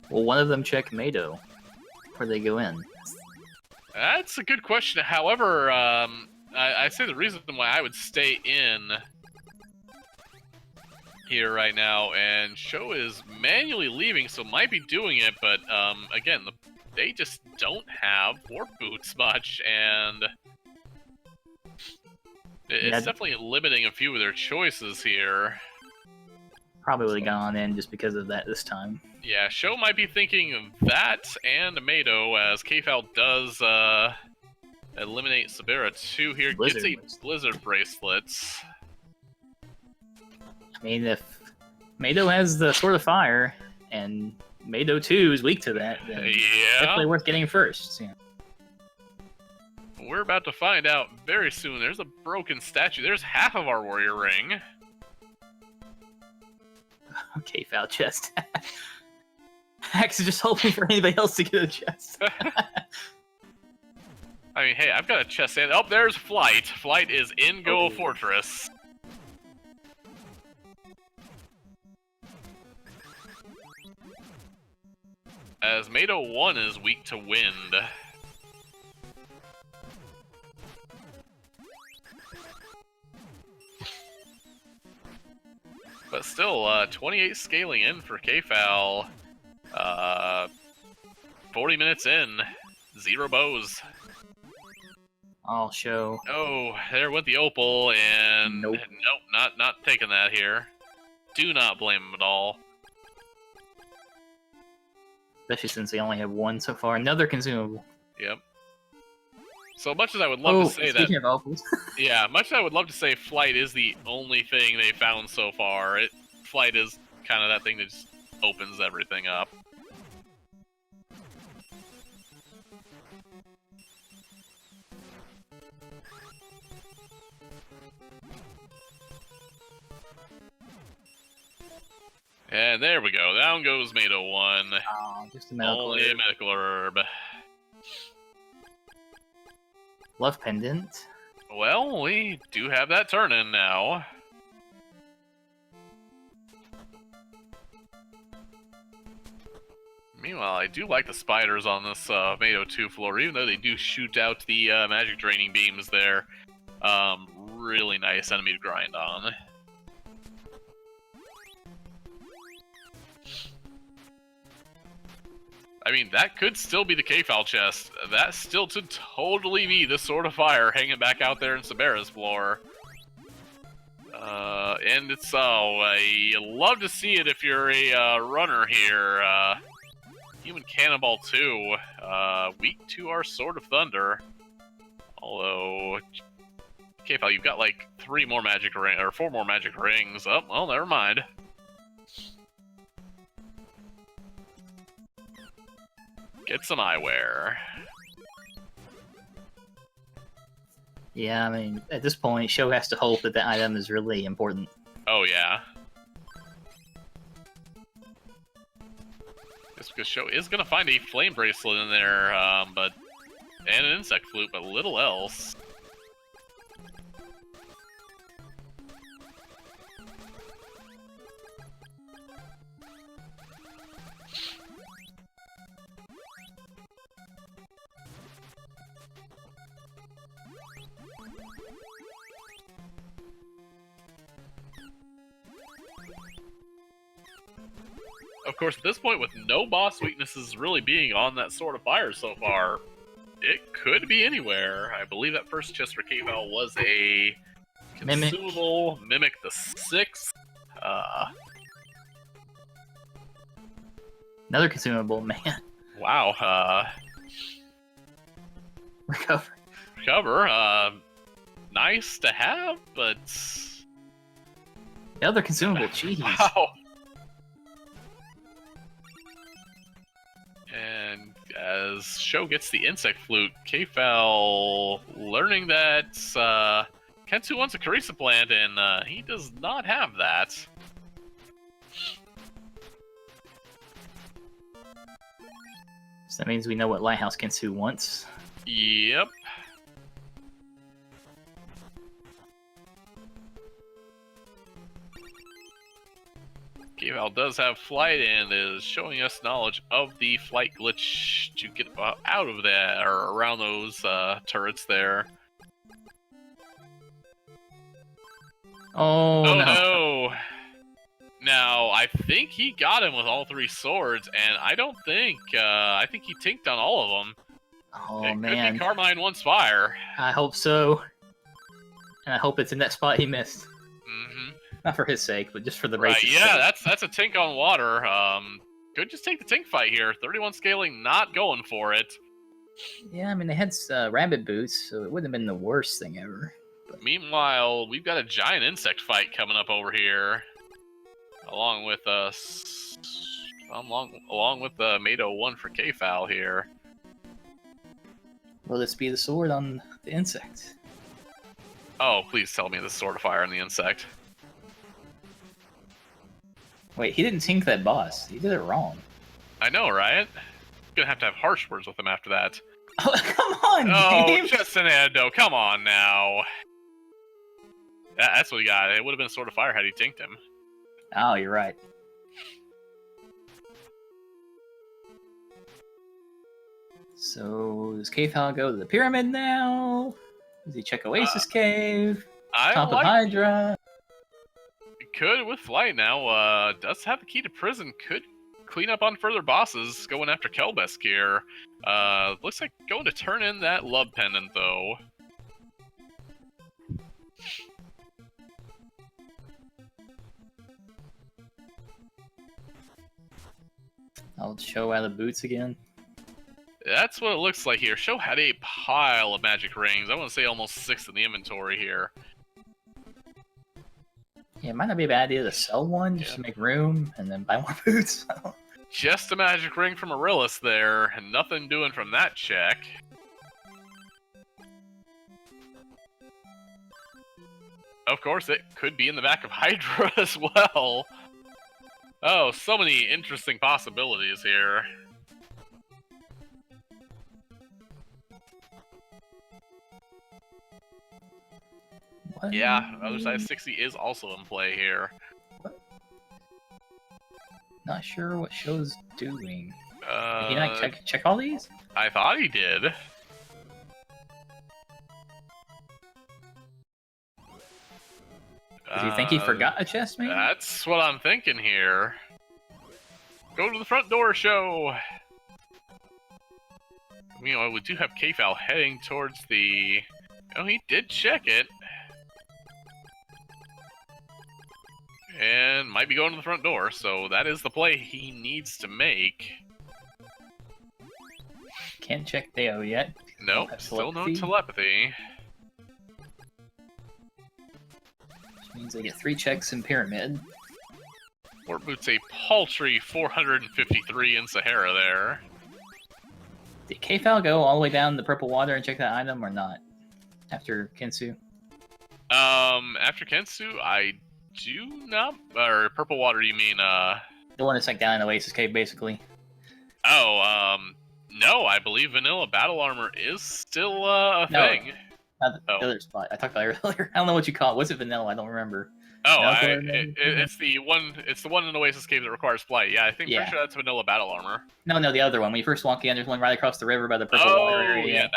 Will one of them check Mado before they go in? That's a good question. However, I say the reason why I would stay in here right now, and Sho is manually leaving, so might be doing it, but again, they just don't have warp boots much, and it's definitely limiting a few of their choices here. Probably would have gone in just because of that this time. Yeah, Sho might be thinking of that and Mado, as K-Foul does eliminate Sabera too here. Gets a Blizzard Bracelets. I mean, if Mado has the Sword of Fire, and Mado 2 is weak to that, then definitely worth getting first. Yeah. We're about to find out very soon. There's a broken statue. There's half of our warrior ring. Okay, foul chest. Axe is just hoping for anybody else to get a chest. I mean, hey, I've got a chest. And oh, there's Flight. Flight is in Go Fortress. As Mado 1 is weak to wind. But still, 28 scaling in for K-Foul. 40 minutes in, 0 bows. I'll show. Oh, there went the opal, and nope, not taking that here. Do not blame him at all. Especially since they only have one so far. Another consumable. Yep. So much as I would love to say that, of opals. yeah, much as I would love to say Flight is the only thing they found so far, Flight is kind of that thing that just opens everything up. And there we go. Down goes Mado 1. Oh, just a medical Only a medical herb. Love pendant. Well, we do have that turn in now. Meanwhile, I do like the spiders on this Mado 2 floor, even though they do shoot out the magic draining beams there. Really nice enemy to grind on. I mean, that could still be the K-Foul chest. That still could totally be the Sword of Fire hanging back out there in Sabera's floor. And it's, I love to see it if you're a runner here. Human Cannonball 2, weak to our Sword of Thunder. Although, K-Foul, you've got like 4 more magic rings. Oh, well, never mind. Get some eyewear. Yeah, I mean, at this point, Sho has to hope that the item is really important. Oh, yeah. Just because Sho is going to find a flame bracelet in there, and an insect flute, but little else. Of course, at this point, with no boss weaknesses really being on that Sword of Fire so far, It could be anywhere. I believe that first chest for KFL was a Mimic. consumable Mimic the 6th. Another consumable, man. Wow. Recover. Nice to have, but... The other consumable, jeez. Wow. And as Sho gets the insect flute, KFL learning that Kensu wants a Carissa plant, and he does not have that. So that means we know what Lighthouse Kensu wants. Yep. KFL does have flight and is showing us knowledge of the flight glitch to get out of that, or around those turrets there. Oh no. No! Now, I think he got him with all 3 swords, and I don't think, I think he tinked on all of them. Oh it man. Could be Carmine One Spire. I hope so. And I hope it's in that spot he missed. Mm-hmm. Not for his sake, but just for the Right, race's yeah, sake. that's a tink on water. Could just take the tink fight here. 31 scaling, not going for it. Yeah, I mean, they had rabbit boots, so it wouldn't have been the worst thing ever. But... Meanwhile, we've got a giant insect fight coming up over here. Along with along with the Mado 1 for KFL here. Will this be the sword on the insect? Oh, please tell me the sword of fire on the insect. Wait, he didn't tink that boss. He did it wrong. I know, right? Gonna have to have harsh words with him after that. Oh, come on, Oh, game! just an Endo, come on now. That's what he got. It would have been sword of fire had he tinked him. Oh, you're right. So, does KFL go to the pyramid now? Does he check Oasis Cave? Top of Hydra? Could with flight now. Does have the key to prison. Could clean up on further bosses going after Kelbesk here. Looks like going to turn in that love pendant though. I'll show out of boots again. That's what it looks like here. Sho had a pile of magic rings. I want to say almost 6 in the inventory here. Yeah, it might not be a bad idea to sell one just to make room and then buy more boots. Just a magic ring from Arillis there, and nothing doing from that check. Of course, it could be in the back of Hydra as well. Oh, so many interesting possibilities here. What? Yeah, other side 60 is also in play here. What? Not sure what Sho's doing. Did he not check all these? I thought he did. Does he think he forgot a chest, maybe? That's what I'm thinking here. Go to the front door, Sho! Meanwhile, we do have KFL heading towards the... Oh, he did check it. And might be going to the front door, so that is the play he needs to make. Can't check Theo yet. Nope, still no telepathy. Which means they get 3 checks in Pyramid. Warp Boots a paltry 453 in Sahara there. Did KFL go all the way down the purple water and check that item or not? After Kensu? After Kensu, I do not... Or purple water, you mean, The one that's like down in Oasis Cave, basically. Oh, no, I believe vanilla battle armor is still a thing. Not the other spot. I talked about it earlier. I don't know what you call it. Was it vanilla? I don't remember. Oh, it's the one. It's the one in Oasis Cave that requires flight. Yeah, I think pretty sure that's vanilla battle armor. No, the other one. When you first walk in, there's one right across the river by the purple water area. Oh, yeah,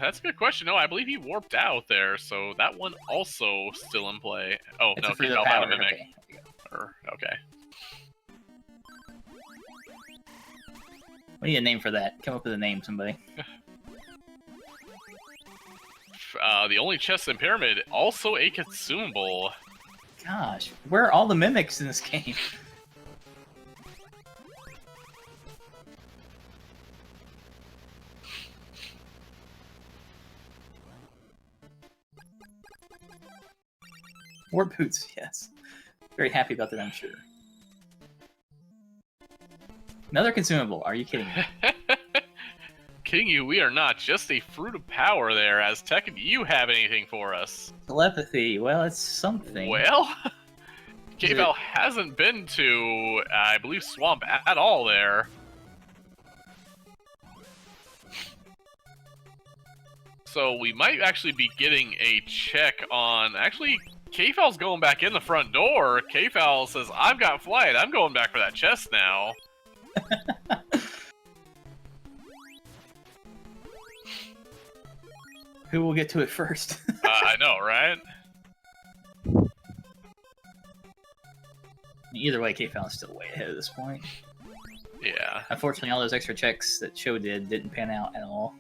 that's a good question. No, I believe he warped out there, so that one also still in play. Oh It's no, for he the fell out power. of Mimic. Okay. Okay. We need a name for that. Come up with a name, somebody. The only chest in Pyramid, also a consumable. Gosh, where are all the mimics in this game? More boots, yes. Very happy about that, I'm sure. Another consumable, are you kidding me? Kidding you, we are not. Just a fruit of power there. Aztec, do you have anything for us? Telepathy, well, it's something. Well, KFL hasn't been to, I believe, Swamp at all there. So we might actually be getting a check on... Actually, KFL's going back in the front door. KFL says, I've got flight. I'm going back for that chest now. Who will get to it first? I know, right? Either way, KFL is still way ahead at this point. Yeah. Unfortunately, all those extra checks that Sho didn't pan out at all.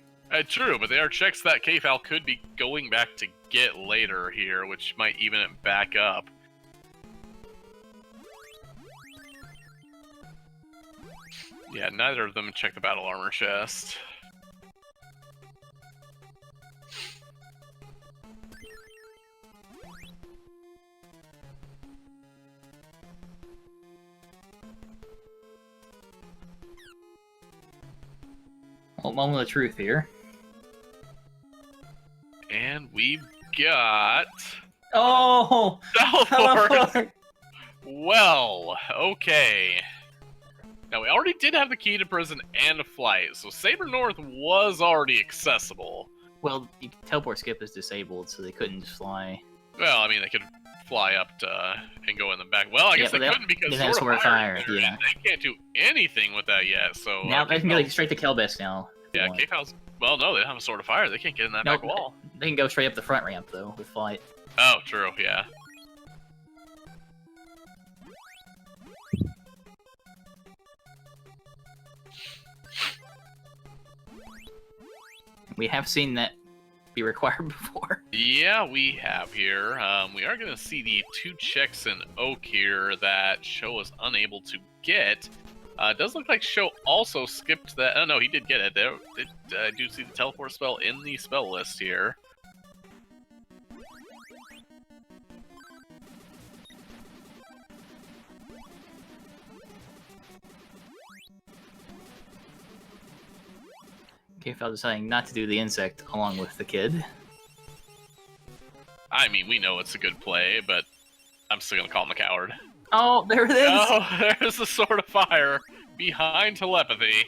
True, but they are checks that KFL could be going back to get later here, which might even it back up. Yeah, neither of them check the battle armor chest. Well, moment of truth here. And we've got... Oh! Teleport! Well, okay. Now, we already did have the key to prison and flight, so Saber North was already accessible. Well, teleport skip is disabled, so they couldn't just fly. Well, I mean, they could fly up to and go in the back. Well, I guess they couldn't because Sword of Fire. Yeah. They can't do anything with that yet, so... Now they can go straight to Kelbest now. Yeah, KFL's... Well, no, they don't have a Sword of Fire. They can't get in that back wall. They can go straight up the front ramp, though, with flight. Oh, true, yeah. We have seen that be required before. Yeah, we have here. We are going to see the 2 checks in Oak here that Sho was unable to get. It does look like Sho also skipped that. Oh, no, he did get it. I do see the teleport spell in the spell list here. KFL deciding not to do the insect along with the kid. I mean, we know it's a good play, but I'm still going to call him a coward. Oh, there it is! Oh, there's the Sword of Fire behind telepathy.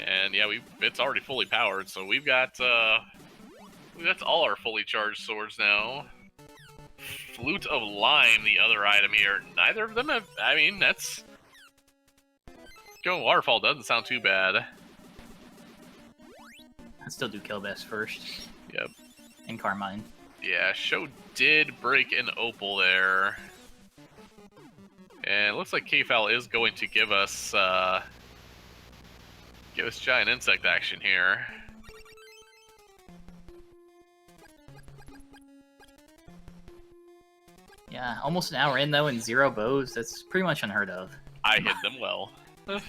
And yeah, it's already fully powered, so we've got that's all our fully charged swords now. Flute of Lime, the other item here. Neither of them have, I mean, that's... Going Waterfall doesn't sound too bad. I'd still do Kelbest first. Yep. And Carmine. Yeah, Sho did break an Opal there. And it looks like KFL is going to give us giant insect action here. Yeah, almost an hour in though, and 0 bows. That's pretty much unheard of. I hit them well. I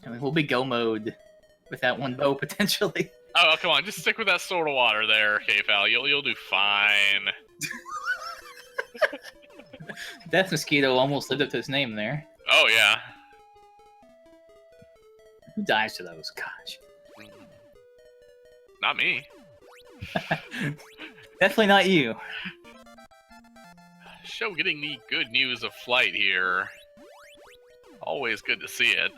mean, we'll be go mode with that 1 bow potentially. Oh, come on, just stick with that Sword of Water there, KFL. You'll do fine. Death Mosquito almost lived up to his name there. Oh yeah. Who dies to those? Gosh. Not me. Definitely not you. Sho getting the good news of flight here. Always good to see it.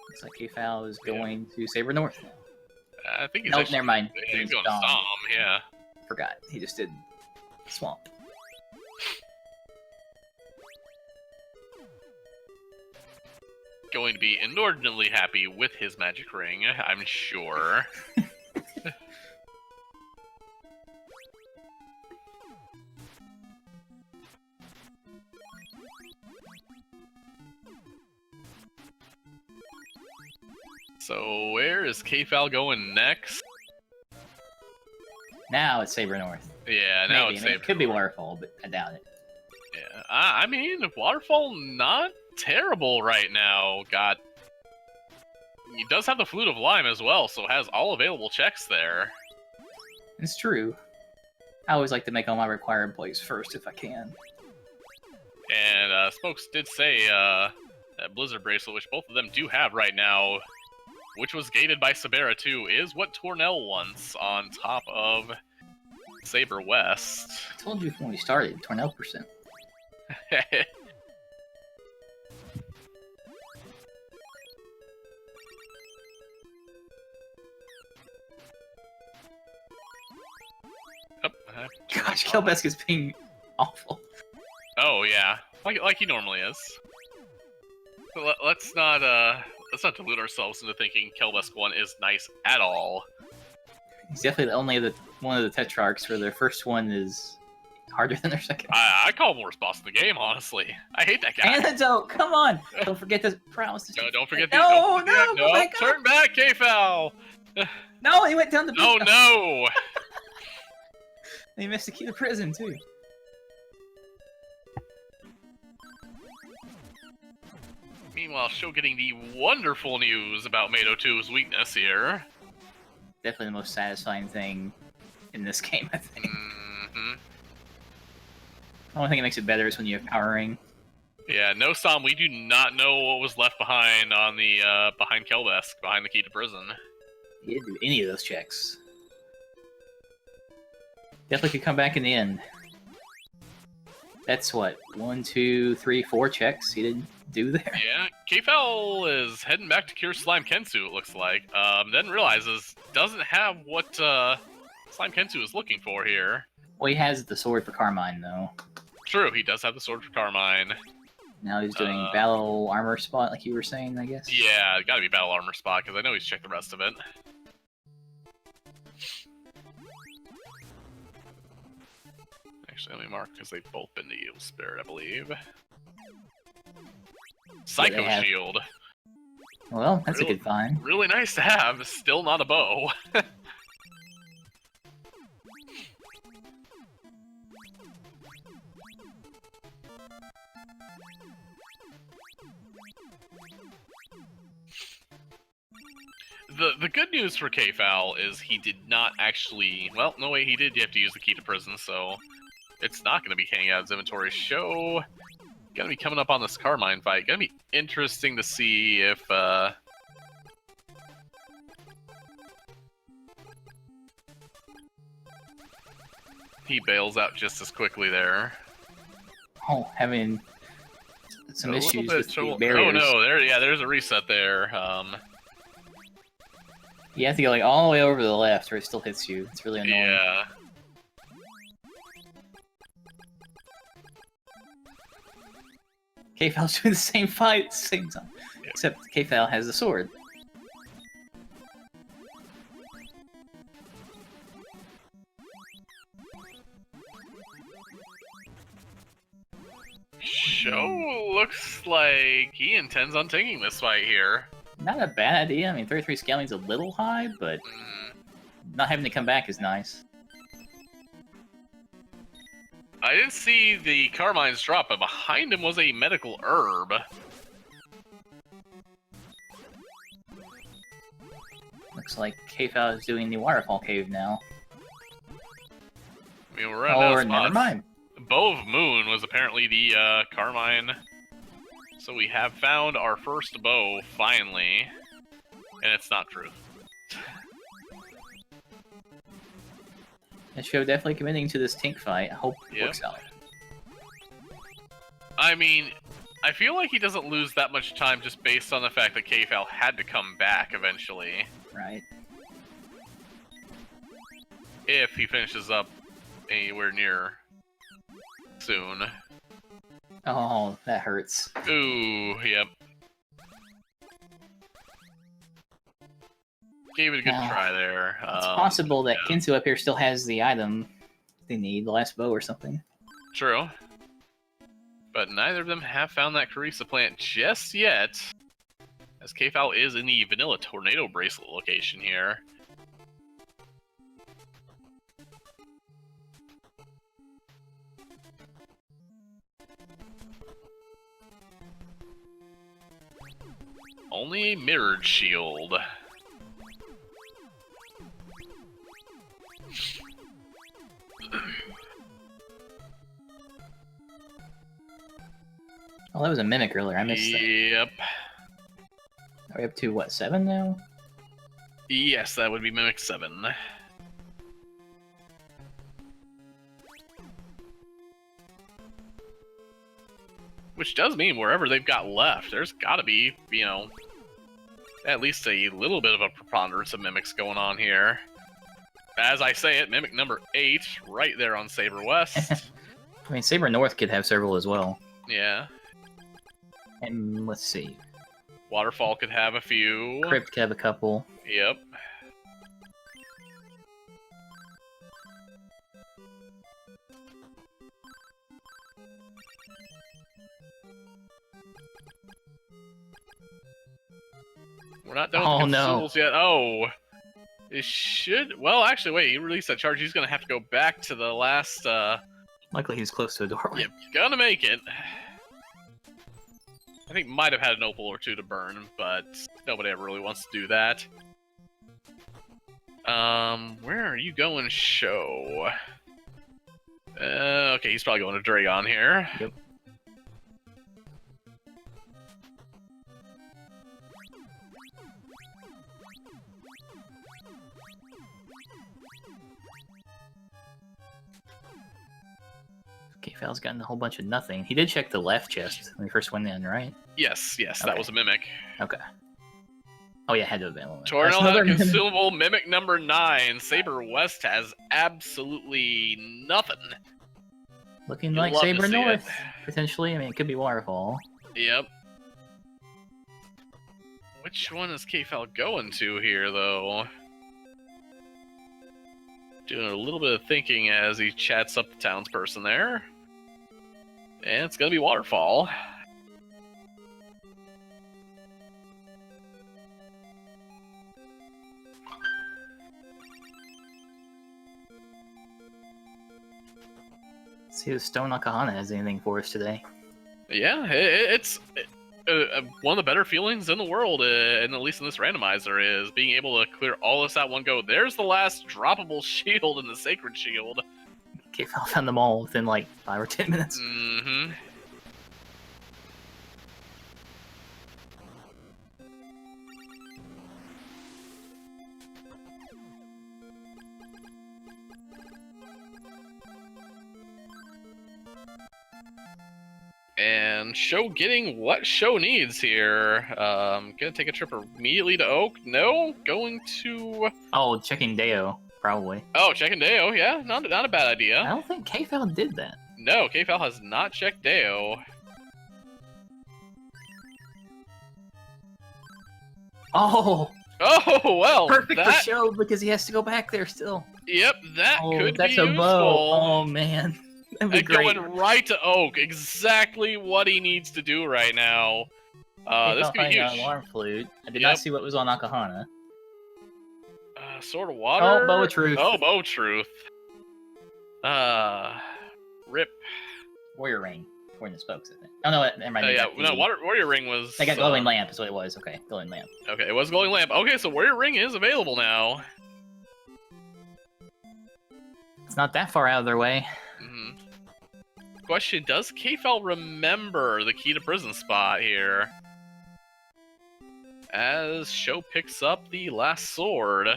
Looks like KFL is going to Saber North now. I think he's no, never mind. He's going to Stom, yeah. Forgot. He just did Swamp. Going to be inordinately happy with his magic ring, I'm sure. So where is KFal going next? Now it's Saber North. Yeah, now Maybe. it's I mean, Saber it could be North. Waterfall, but I doubt it. Yeah, I mean, Waterfall not terrible right now. He does have the Flute of Lime as well, so has all available checks there. It's true. I always like to make all my required plays first if I can. And Spokes did say that Blizzard Bracelet, which both of them do have right now, which was gated by Sabera too, is what Tornell wants on top of Saber West. I told you when we started, Tornell percent. Gosh, Kelbesk is being awful. Oh yeah, like he normally is. But let's not delude ourselves into thinking Kelbesk 1 is nice at all. He's definitely one of the Tetrarchs where their first one is harder than their second. I call him worst boss in the game, honestly. I hate that guy. Antidote, come on! Don't forget this prowess. No, don't forget No, turn back, KFal! No, he went down the. Oh no! He missed the key to prison too. Meanwhile, Sho getting the wonderful news about Mado 2's weakness here. Definitely the most satisfying thing in this game, I think. Mm-hmm. The only thing that makes it better is when you have Power Ring. Yeah, no Sam, we do not know what was left behind on the behind Kelbesk, behind the key to prison. He didn't do any of those checks. Definitely could come back in the end. That's what, 1, 2, 3, 4 checks he didn't do there. Yeah, KFal is heading back to Cure Slime Kensu, it looks like. Then realizes doesn't have what Slime Kensu is looking for here. Well, he has the sword for Carmine, though. True, he does have the sword for Carmine. Now he's doing battle armor spot, like you were saying, I guess? Yeah, it gotta be battle armor spot, because I know he's checked the rest of it. Actually, let me mark, because they've both been to Evil Spirit, I believe. Psycho Shield. Well, that's a good find. Really nice to have, still not a bow. The good news for KFal is he did not actually... Well, no way, he did have to use the key to prison, so... It's not going to be hanging out of his inventory. Sho gonna be coming up on this Carmine fight. Gonna be interesting to see if... he bails out just as quickly there. Oh, having some issues with the Oh barriers. no, there's a reset there. You have to go like all the way over to the left, or it still hits you. It's really annoying. Yeah. KFal's doing the same fight at the same time, except KFal has the sword. Sho looks like he intends on taking this fight here. Not a bad idea. I mean, 33 scaling's a little high, but not having to come back is nice. I didn't see the Carmine's drop, but behind him was a medical herb. Looks like KFal is doing the waterfall cave now. I mean, we're running out of spots. Never mind. Bow of Moon was apparently the Carmine. So we have found our first bow, finally. And it's not truth. And Sho definitely committing to this tank fight. I hope it works out. I mean, I feel like he doesn't lose that much time just based on the fact that KFal had to come back eventually. Right. If he finishes up anywhere near soon. Oh, that hurts. Ooh, yep. Gave it a good try there. It's possible that Kensu up here still has the item they need, the last bow or something. True. But neither of them have found that Carissa plant just yet. As Kfal is in the Vanilla Tornado Bracelet location here. Only a mirrored shield. Oh, that was a Mimic earlier. I missed that. Yep. Are we up to, what, 7 now? Yes, that would be Mimic 7. Which does mean wherever they've got left, there's gotta be, you know, at least a little bit of a preponderance of Mimics going on here. As I say it, Mimic number 8, right there on Saber West. I mean, Saber North could have several as well. Yeah. And let's see. Waterfall could have a few. Crypt could have a couple. Yep. We're not done with consumables yet. Oh. It should... Well, actually, wait. He released that charge. He's going to have to go back to the last... Luckily, he's close to a doorway. Yep, gonna make it. I think might have had an opal or two to burn, but nobody ever really wants to do that. Where are you going, Sho? Okay, he's probably going to Dragon here. Yep. Kfal's gotten a whole bunch of nothing. He did check the left chest when he first went in, right? Yes, yes, Okay. that was a Mimic. Okay. Oh yeah, had to have been one. Tornado had a consumable Mimic number 9. Saber West has absolutely nothing. Looking like Saber North, potentially. I mean, it could be Waterfall. Yep. Which one is Kfal going to here, though? Doing a little bit of thinking as he chats up the townsperson there. And it's gonna be Waterfall. Let's see if Stone Akahana has anything for us today. Yeah, it's one of the better feelings in the world, and at least in this randomizer, is being able to clear all this out one go. There's the last droppable shield in the Sacred Shield. Kfal found them all within like 5 or 10 minutes. Mm-hmm. And Sho getting what Sho needs here. Gonna take a trip immediately to Oak. No, going to... Oh, checking Deo, probably. Oh, checking Deo, yeah, not a bad idea. I don't think Kfal did that. No, Kfal has not checked Deo. Oh! Oh, well, Perfect that... for Sho because he has to go back there still. Yep, that could that's be a useful. bow. Oh, man. That'd be And great. going right to Oak, exactly what he needs to do right now. This could be huge. Alarm flute. I did not see what was on Akahana. Sword of Water. Oh, Bow of Truth. Oh, Bow of Truth. Rip. Warrior Ring. Or in the spokes, I think. Oh, no, never mind. Yeah, no, Warrior Ring was... They got Glowing Lamp is what it was. Okay, Glowing Lamp. Okay, it was Glowing Lamp. Okay, so Warrior Ring is available now. It's not that far out of their way. Mm-hmm. Question, does Kfal remember the key to prison spot here? As Sho picks up the last sword.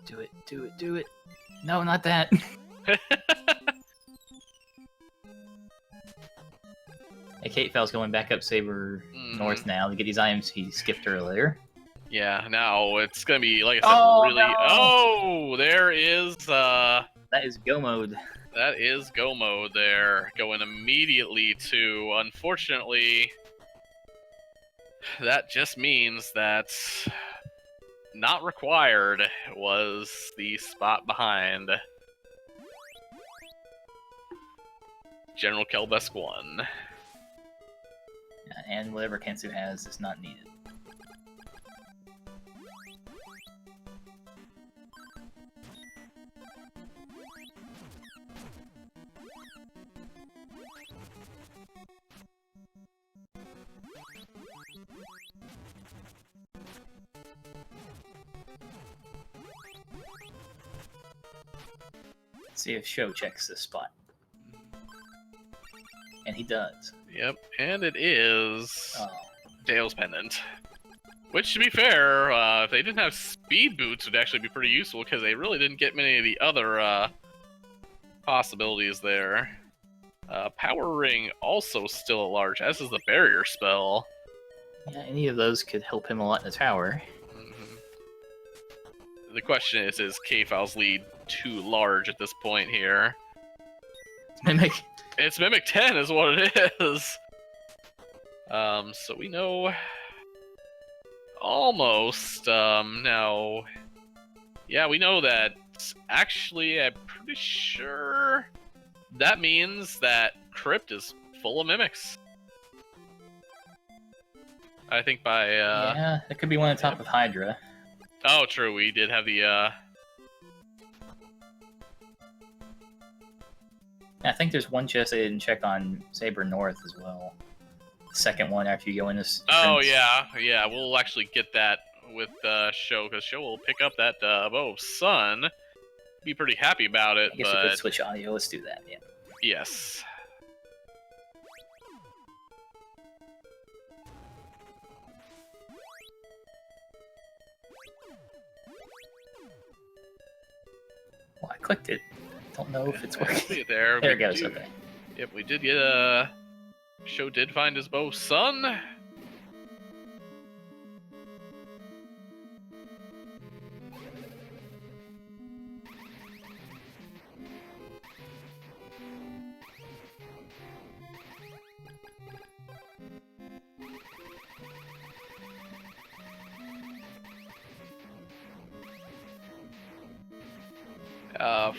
Do it, do it, do it. No, not that. Hey, Kfal's going back up Saber North now to get these items he skipped earlier. Yeah, now it's gonna be, like I said, really... No. Oh, there is, That is Go Mode. That is Go Mode there, going immediately to, unfortunately, that just means that not required was the spot behind. General Kelbesk 1. And whatever Kensu has is not needed. See if Sho checks this spot. And he does. Yep, and it is Oh. Dale's Pendant. Which, to be fair, if they didn't have speed boots, would actually be pretty useful, because they really didn't get many of the other possibilities there. Power Ring also still at large, as is the Barrier spell. Yeah, any of those could help him a lot in the tower. The question is Kfal's lead too large at this point here? Mimic. It's Mimic 10 is what it is. So we know almost, now, yeah, we know that actually, I'm pretty sure that means that Crypt is full of Mimics. I think by, yeah, it could be one on top of Hydra. Oh, true, we did have the, I think there's one chest I didn't check on Saber North as well. The second one after you go in this. Oh, yeah, we'll actually get that with Sho, because Sho will pick up that Bow of Sun. Be pretty happy about it, I guess but... we could switch audio, let's do that, yeah. Yes. Well, I clicked it. Don't know if it's working. See it there. There it goes, okay. Yep, we did get Sho did find his Bow of Sun.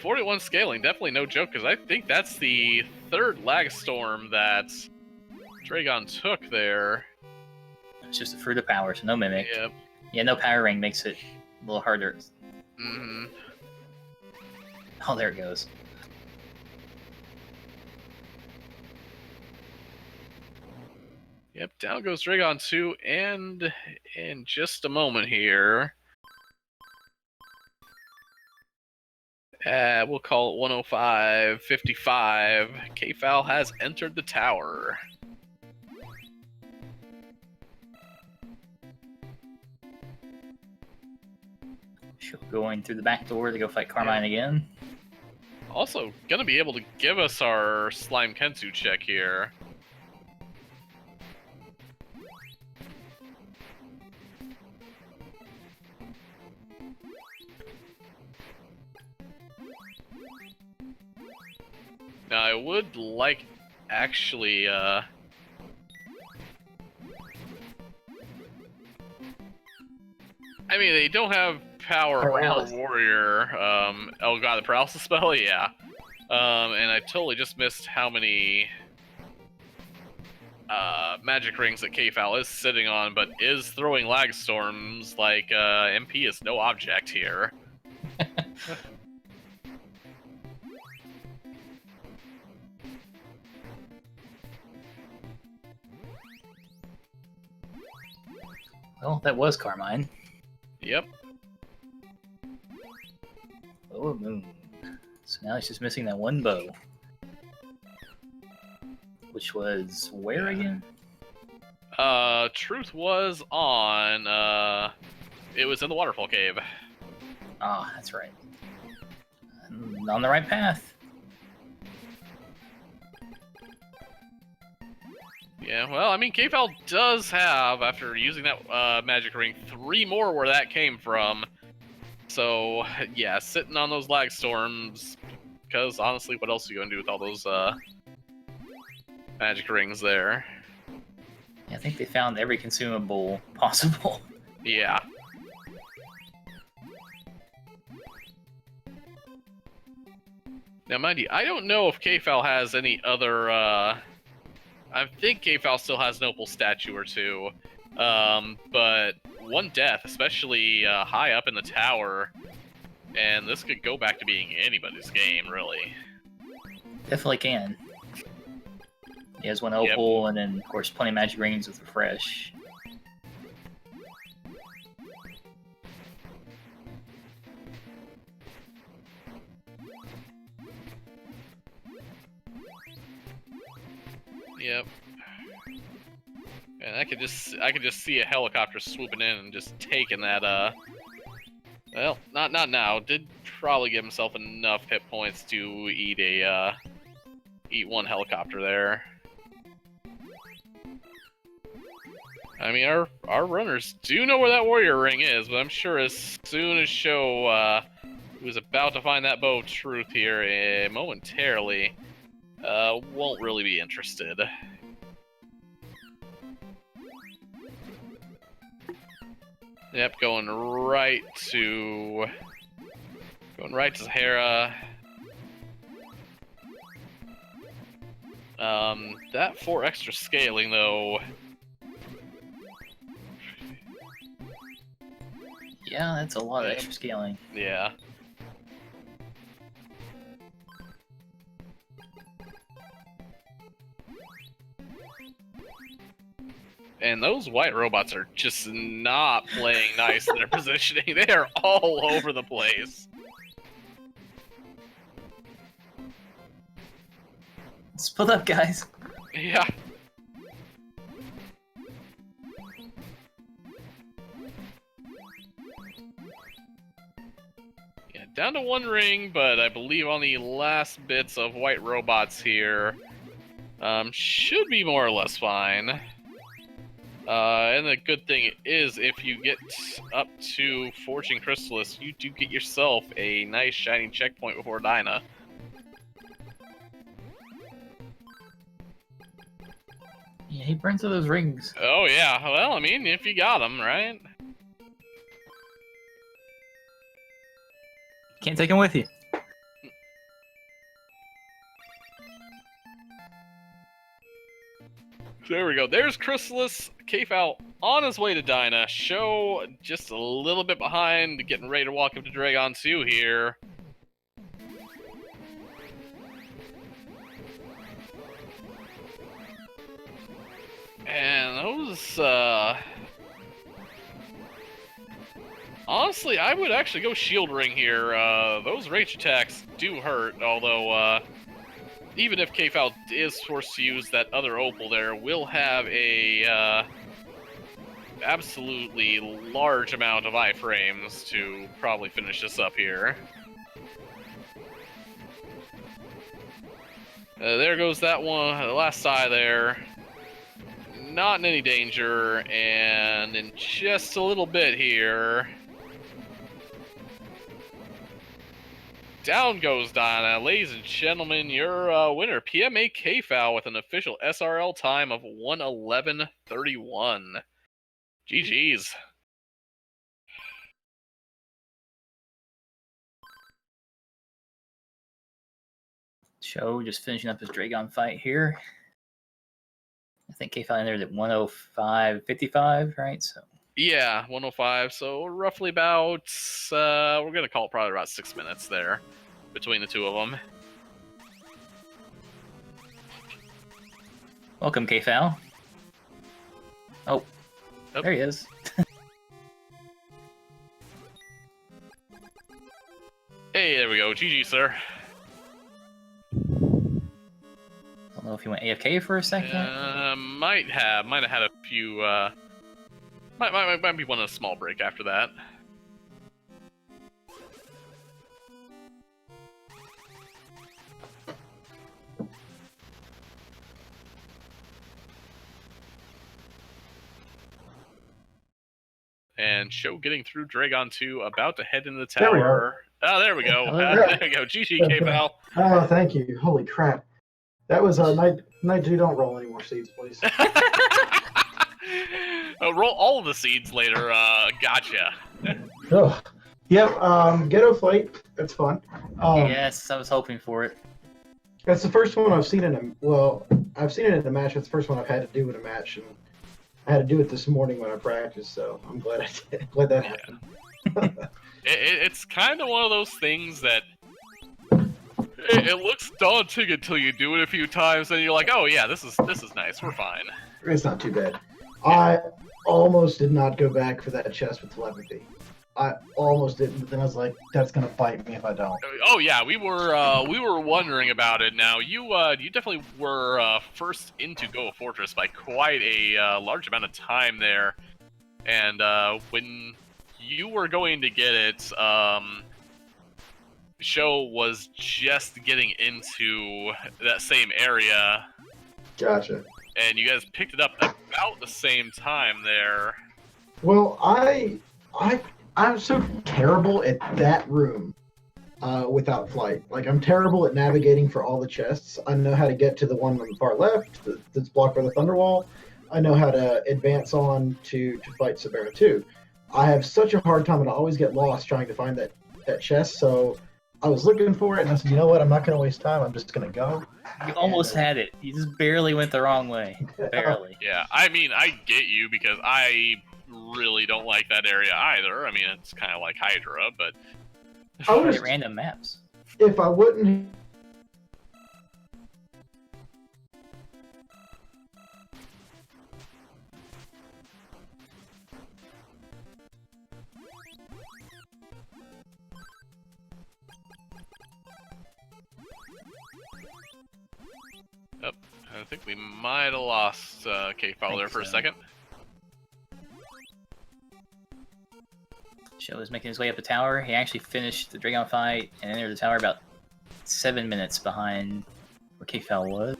41 scaling, definitely no joke, because I think that's the third lag storm that Dragon took there. It's just a fruit of power, so no mimic. Yep. Yeah, no power ring makes it a little harder. Mm-hmm. Oh, there it goes. Yep, down goes Dragon 2, and in just a moment here, we'll call it 105.55. Kfal has entered the tower. She'll go in through the back door to go fight Carmine again. Also, gonna be able to give us our Slime Kensu check here. Now, I would like, actually, I mean, they don't have power or warrior. Oh god, the paralysis spell? Yeah. And I totally just missed how many magic rings that Kfal is sitting on, but is throwing lag storms like MP is no object here. Well, that was Carmine. Yep. Oh, moon. So now he's just missing that one bow. Which was where again? Truth was on, it was in the waterfall cave. Ah, that's right. On the right path. Yeah, well, I mean, Kfal does have, after using that magic ring, 3 more where that came from. So, yeah, sitting on those lag storms, because honestly, what else are you going to do with all those magic rings there? Yeah, I think they found every consumable possible. Yeah. Now, mind you, I don't know if Kfal has any other. I think Kfal still has an opal statue or two. But one death, especially high up in the tower, and this could go back to being anybody's game, really. Definitely can. He has one opal, and then, of course, plenty of magic rings with refresh. Yep. And I could just see a helicopter swooping in and just taking that. Well, not now. Did probably give himself enough hit points to eat one helicopter there. I mean, our runners do know where that warrior ring is, but I'm sure as soon as Sho was about to find that bow of truth here momentarily, won't really be interested. Yep, going right to Sahara. That 4 extra scaling though. Yeah, that's a lot of extra scaling. Yeah. And those white robots are just not playing nice in their positioning. They are all over the place. Split up, guys. Yeah. Yeah, down to 1 ring, but I believe on the last bits of white robots here, should be more or less fine. And the good thing is, if you get up to Forging Crystalis, you do get yourself a nice shining checkpoint before Dyna. Yeah, he burns through those rings. Oh yeah, well, I mean, if you got them, right? Can't take him with you. There we go. There's Crystalis. Kfal on his way to Dyna. Sho just a little bit behind, getting ready to walk up to Dragon 2 here. And those, honestly, I would actually go Shield Ring here. Those range attacks do hurt, although, even if Kfal is forced to use that other opal there, we'll have a absolutely large amount of iframes to probably finish this up here. There goes that one, the last eye there. Not in any danger, and in just a little bit here, down goes Dyna. Ladies and gentlemen, your winner, PMAkfal, with an official SRL time of 1:11:31. GG's. Sho just finishing up his Dragon fight here. I think Kfal entered at 105.55, right? So Yeah, 105. So roughly about, we're gonna call it probably about 6 minutes there between the two of them. welcome, Kfal. Oh, there he is. Hey, there we go. GG, sir. Don't know if he went AFK for a second. Might have had a few. Might be one a small break after that. And Sho getting through Dragon 2, about to head into the tower. There we go. There we go. GG, Kfal. Oh, thank you. Holy crap. That was night 2. Don't roll any more seeds, please. Roll all of the seeds later. Gotcha. Oh, Yep, Ghetto Flight. That's fun. Yes, I was hoping for it. That's the first one I've seen in a I've seen it in a match. That's the first one I've had to do in a match, and I had to do it this morning when I practiced. So I'm glad I did. Glad that happened. It's kind of one of those things that it looks daunting until you do it a few times, and you're like, oh yeah, this is nice. We're fine. It's not too bad. I almost did not go back for that chest with telepathy. I almost didn't, but then I was like, that's gonna bite me if I don't. Oh yeah, we were wondering about it. Now you definitely were first into Go Fortress by quite a large amount of time there, and when you were going to get it, Sho was just getting into that same area. Gotcha. And you guys picked it up about the same time there. Well, I'm so terrible at that room without flight. Like, I'm terrible at navigating for all the chests. I know how to get to the one on the far left that's blocked by the Thunderwall. I know how to advance on to fight Sabera too. I have such a hard time, and I always get lost trying to find that chest, so I was looking for it, and I said, you know what, I'm not going to waste time, I'm just going to go. You almost had it. You just barely went the wrong way. Barely. Yeah, I mean, I get you, because I really don't like that area either. I mean, it's kind of like Hydra, but... I was, random maps. If I wouldn't... Yep, I think we might have lost PMAkfal there for a second. Sho was making his way up the tower. He actually finished the Dragon fight and entered the tower about 7 minutes behind where PMAkfal was.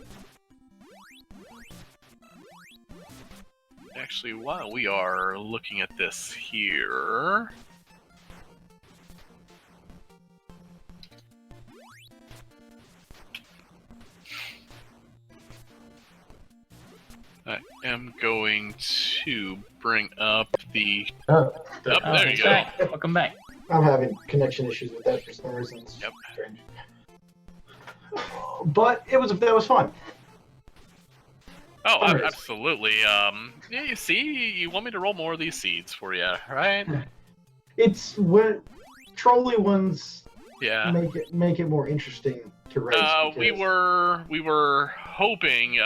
Actually, while we are looking at this here... I am going to bring up the... there you go. Back. Welcome back. I'm having connection issues with that for some reason. It's Yep. strange. But that was fun. Oh, Alright. absolutely. Yeah, you see, you want me to roll more of these seeds for you, right? It's when trolly ones Yeah. make it more interesting to race. We because- were hoping,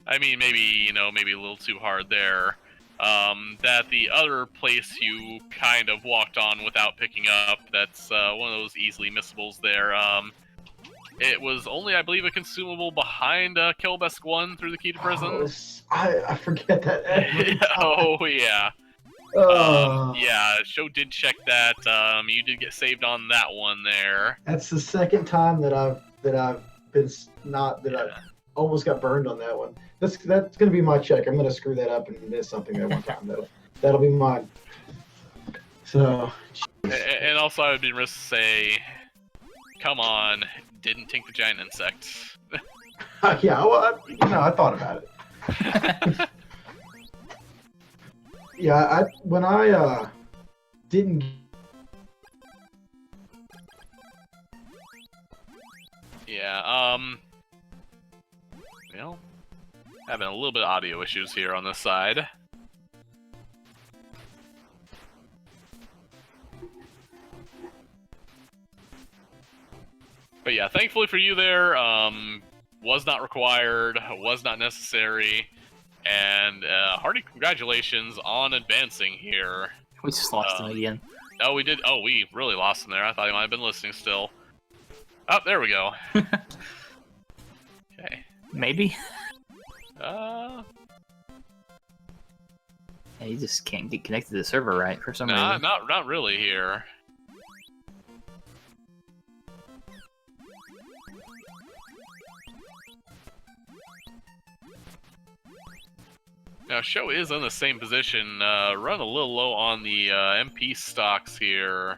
I mean, maybe a little too hard there, that the other place you kind of walked on without picking up, that's one of those easily missables there, it was only, I believe, a consumable behind Kelbesk 1 through the key to prison. I forget that. Oh, yeah. Yeah, Sho did check that. You did get saved on that one there. That's the second time that I've been I almost got burned on that one. That's gonna be my check. I'm gonna screw that up and miss something that one time. That'll be mine. So. And also, I would be remiss to say, come on, didn't tink the giant insect. Yeah, well, I thought about it. Yeah, when I didn't. Yeah, well, having a little bit of audio issues here on this side. But yeah, thankfully for you there, was not required, was not necessary, and hearty congratulations on advancing here. We just lost him again. Oh, we did. Oh, we really lost him there. I thought he might have been listening still. Oh, there we go. Okay. Maybe? Uh, Yeah, you just can't get connected to the server right for some reason. not really here. Now, Sho is in the same position, run a little low on the MP stocks here,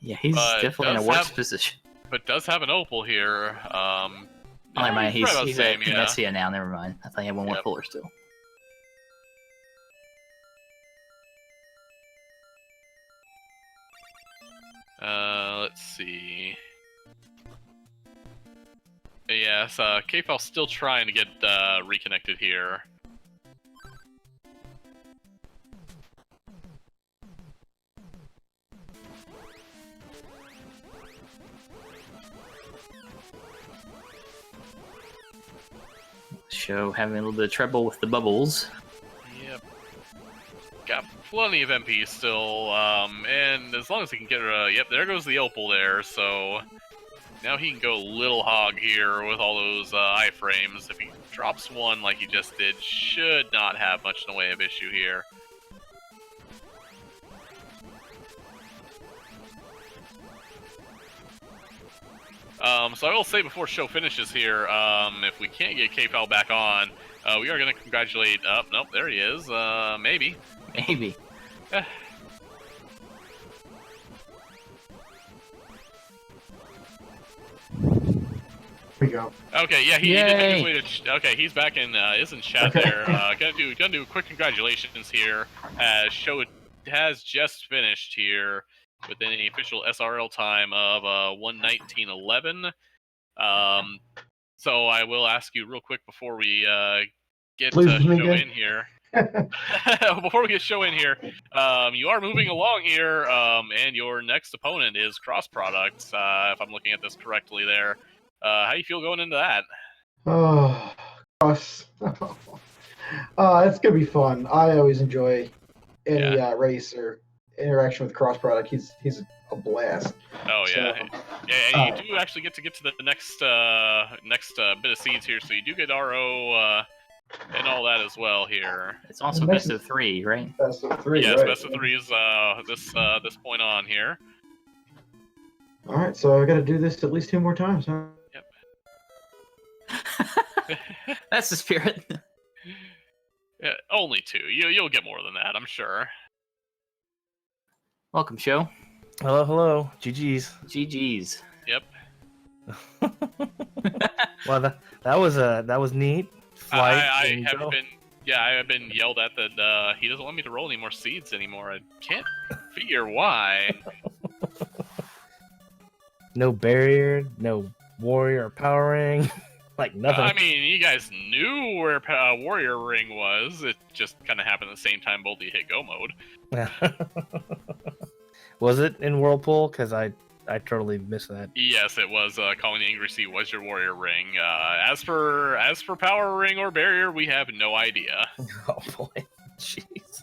Yeah, he's but definitely in a does worse have- position. but does have an opal here. Oh, never mind, he's right about the at same, yeah. Messia now, never mind. I thought he had one more Yep. fuller still. Let's see. Yes, KFal's still trying to get reconnected here. Show having a little bit of trouble with the bubbles. Yep. Got plenty of MP still, and as long as he can get yep, there goes the Opal there, so now he can go little hog here with all those iframes. If he drops one like he just did, should not have much in the way of issue here. So I will say before show finishes here, if we can't get KFal back on, we are going to congratulate... nope, there he is. Maybe. Maybe. Here we go. Okay, yeah, he did make his way to... Okay, he's back in, is in chat there. Gonna do quick congratulations here, as show has just finished here with an official SRL time of 1:19:11. So I will ask you real quick before we get show in here. Before we get show in here, you are moving along here, and your next opponent is Cross Products, if I'm looking at this correctly there. How you feel going into that? Oh, Cross. It's gonna be fun. I always enjoy any race or interaction with Cross Product. He's a blast. Oh yeah, so, yeah. You do actually get to the next bit of seeds here, so you do get RO and all that as well here. It's also best of 3, right? Best of 3. Yes, right. best of 3 is this point on here. All right, so I got to do this at least 2 more times, huh? Yep. That's the spirit. Yeah, only 2. You'll get more than that, I'm sure. Welcome, show. Hello. GG's. GG's. Yep. Well, that was neat. Flight. I have been yelled at that he doesn't want me to roll any more seeds anymore. I can't figure why. No barrier, no warrior power ring, like nothing. I mean, you guys knew where warrior ring was. It just kind of happened at the same time both of you hit go mode. Was it in Whirlpool? Because I totally missed that. Yes, it was. Calling the Angry Sea was your warrior ring. As for power ring or barrier, we have no idea. Oh boy, jeez.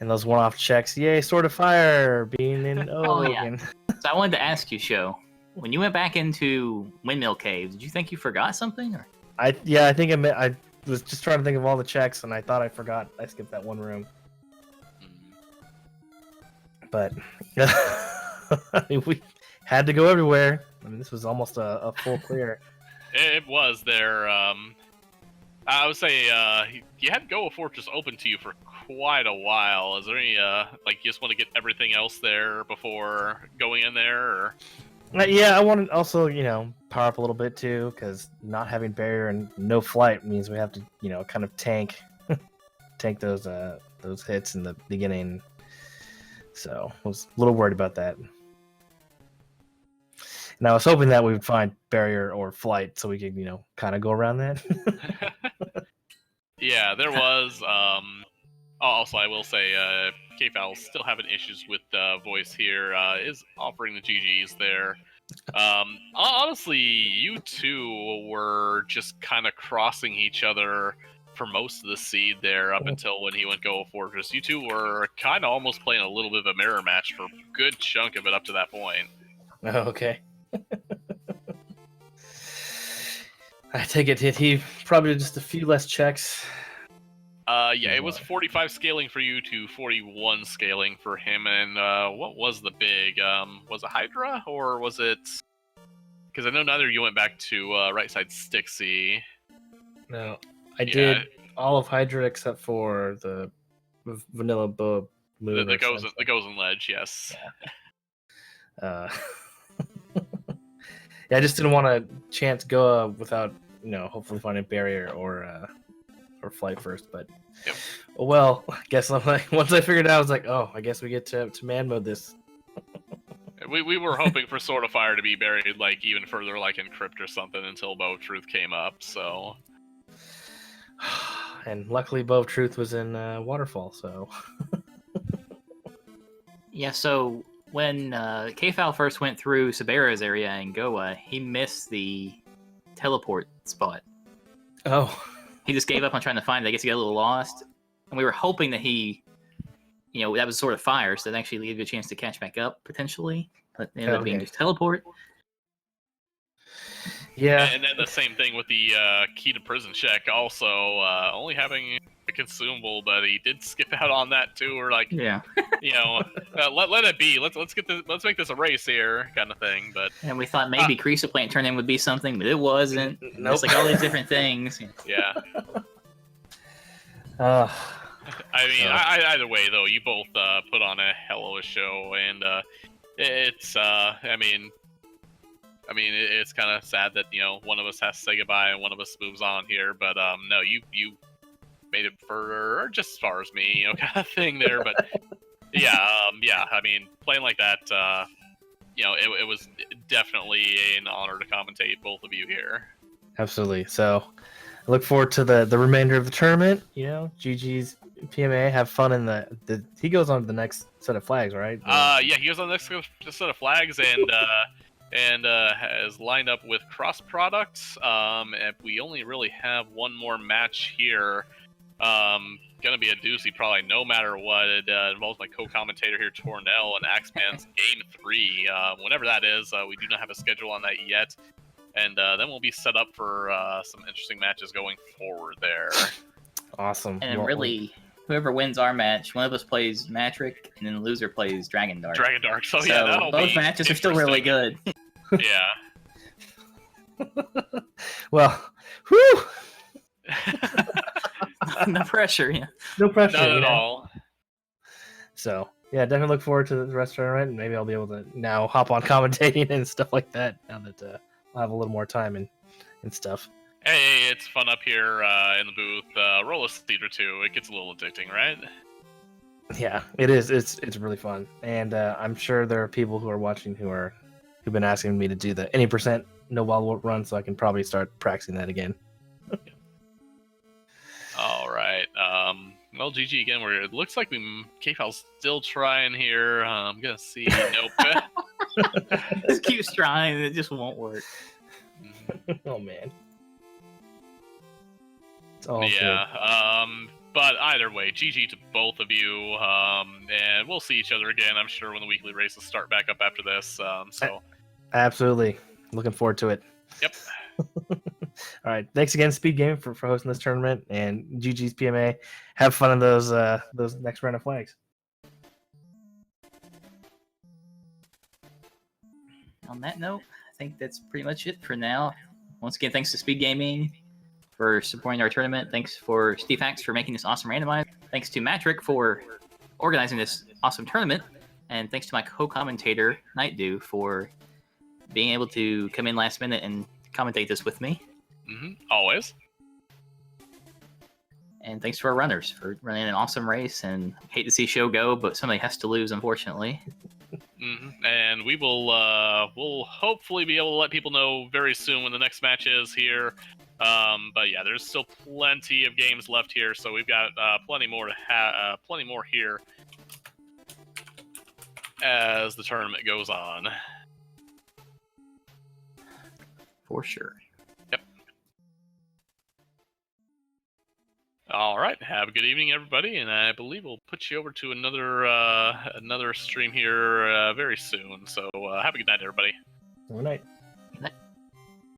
And those one-off checks, yay! Sword of Fire being in. Oh yeah. So I wanted to ask you, show. When you went back into Windmill Cave, did you think you forgot something? Or? I think I was just trying to think of all the checks, and I thought I forgot. I skipped that one room. But I mean, we had to go everywhere. I mean, this was almost a full clear. It was there. I would say you had Go Fortress open to you for quite a while. Is there any like you just want to get everything else there before going in there? Or? Yeah, I want to also power up a little bit too, because not having barrier and no flight means we have to kind of tank those hits in the beginning. So I was a little worried about that. And I was hoping that we would find barrier or flight so we could, kind of go around that. Yeah, there was. Also, I will say, KFal still having issues with voice here. Is offering the GGs there. Honestly, you two were just kind of crossing each other for most of the seed there up until when he went Go Fortress. You two were kind of almost playing a little bit of a mirror match for a good chunk of it up to that point. Okay. I take it he probably just a few less checks. Yeah, it was 45 scaling for you to 41 scaling for him. And what was the big? Was it Hydra or was it? Because I know neither of you went back to right side Stixie. No, I did all of Hydra except for the Vanilla Boa. The goes and ledge, yes. Yeah. Yeah, I just didn't want to chance go without hopefully finding barrier or flight first. But well, I guess I'm like once I figured it out, I was like, oh, I guess we get to man mode this. We were hoping for Sword of Fire to be buried like even further, like in Crypt or something, until Bow of Truth came up. So, and luckily, Bow of Truth was in Waterfall. So, Yeah, so when Kfal first went through Sabera's area in Goa, he missed the teleport spot. oh, He just gave up on trying to find it. I guess he got a little lost. And we were hoping that he, that was sort of fire, so that actually gave you a chance to catch back up, potentially. But it ended up being just teleport. yeah. And then the same thing with the key to prison check. Also, only having a consumable, but he did skip out on that too. Or like, Yeah. let it be. Let's make this a race here, kind of thing. But And we thought maybe Crystalis turn in would be something, but it wasn't. Nope. It's like all these different things. yeah. I mean, either way though, you both put on a hell of a show, and it's it's kind of sad that one of us has to say goodbye and one of us moves on here. But no, you made it for just as far as me, kind of thing there. But yeah, I mean, playing like that, it was definitely an honor to commentate both of you here. Absolutely. So, I look forward to the remainder of the tournament. GG's PMA. Have fun in the. He goes on to the next set of flags, right? Yeah, he goes on the next set of flags and has lined up with cross products. And we only really have one more match here. Gonna be a doozy probably no matter what. It involves my co-commentator here, Tornell, and Axeman's Game 3. Whenever that is, we do not have a schedule on that yet. And then we'll be set up for some interesting matches going forward there. Awesome. And really, whoever wins our match, one of us plays Matric, and then the loser plays Dragon Dark. Dragon Dark. So yeah, that'll both matches are still really good. Yeah. Well, whew. No pressure, yeah. No pressure. Not at all. So, yeah, definitely look forward to the rest of the tournament, and maybe I'll be able to now hop on commentating and stuff like that now that I'll have a little more time and stuff. Hey, it's fun up here in the booth. Roll a seat or two. It gets a little addicting, right? Yeah, it is. It's really fun, and I'm sure there are people who are watching who've been asking me to do the any percent no wild run, so I can probably start practicing that again. All right. Well, GG again. It looks like Kfal's still trying here. I'm gonna see. Nope. Just keeps trying, it just won't work. Oh man. It's all yeah. good. But either way, GG to both of you. And we'll see each other again, I'm sure, when the weekly races start back up after this. So. Absolutely. Looking forward to it. Yep. All right. Thanks again, SpeedGaming, for hosting this tournament, and GG's PMA. Have fun in those next round of flags. On that note, I think that's pretty much it for now. Once again, thanks to SpeedGaming for supporting our tournament. Thanks for Steve Hacks for making this awesome randomizer. Thanks to Matric for organizing this awesome tournament. And thanks to my co-commentator, Nightdew, for being able to come in last minute and commentate this with me. Always. And thanks to our runners for running an awesome race. And hate to see show go, but somebody has to lose, unfortunately. And we will we'll hopefully be able to let people know very soon when the next match is here. But yeah, there's still plenty of games left here, so we've got plenty more here as the tournament goes on. For sure. Yep. All right. Have a good evening, everybody, and I believe we'll put you over to another stream here very soon. So have a good night, everybody. Good night.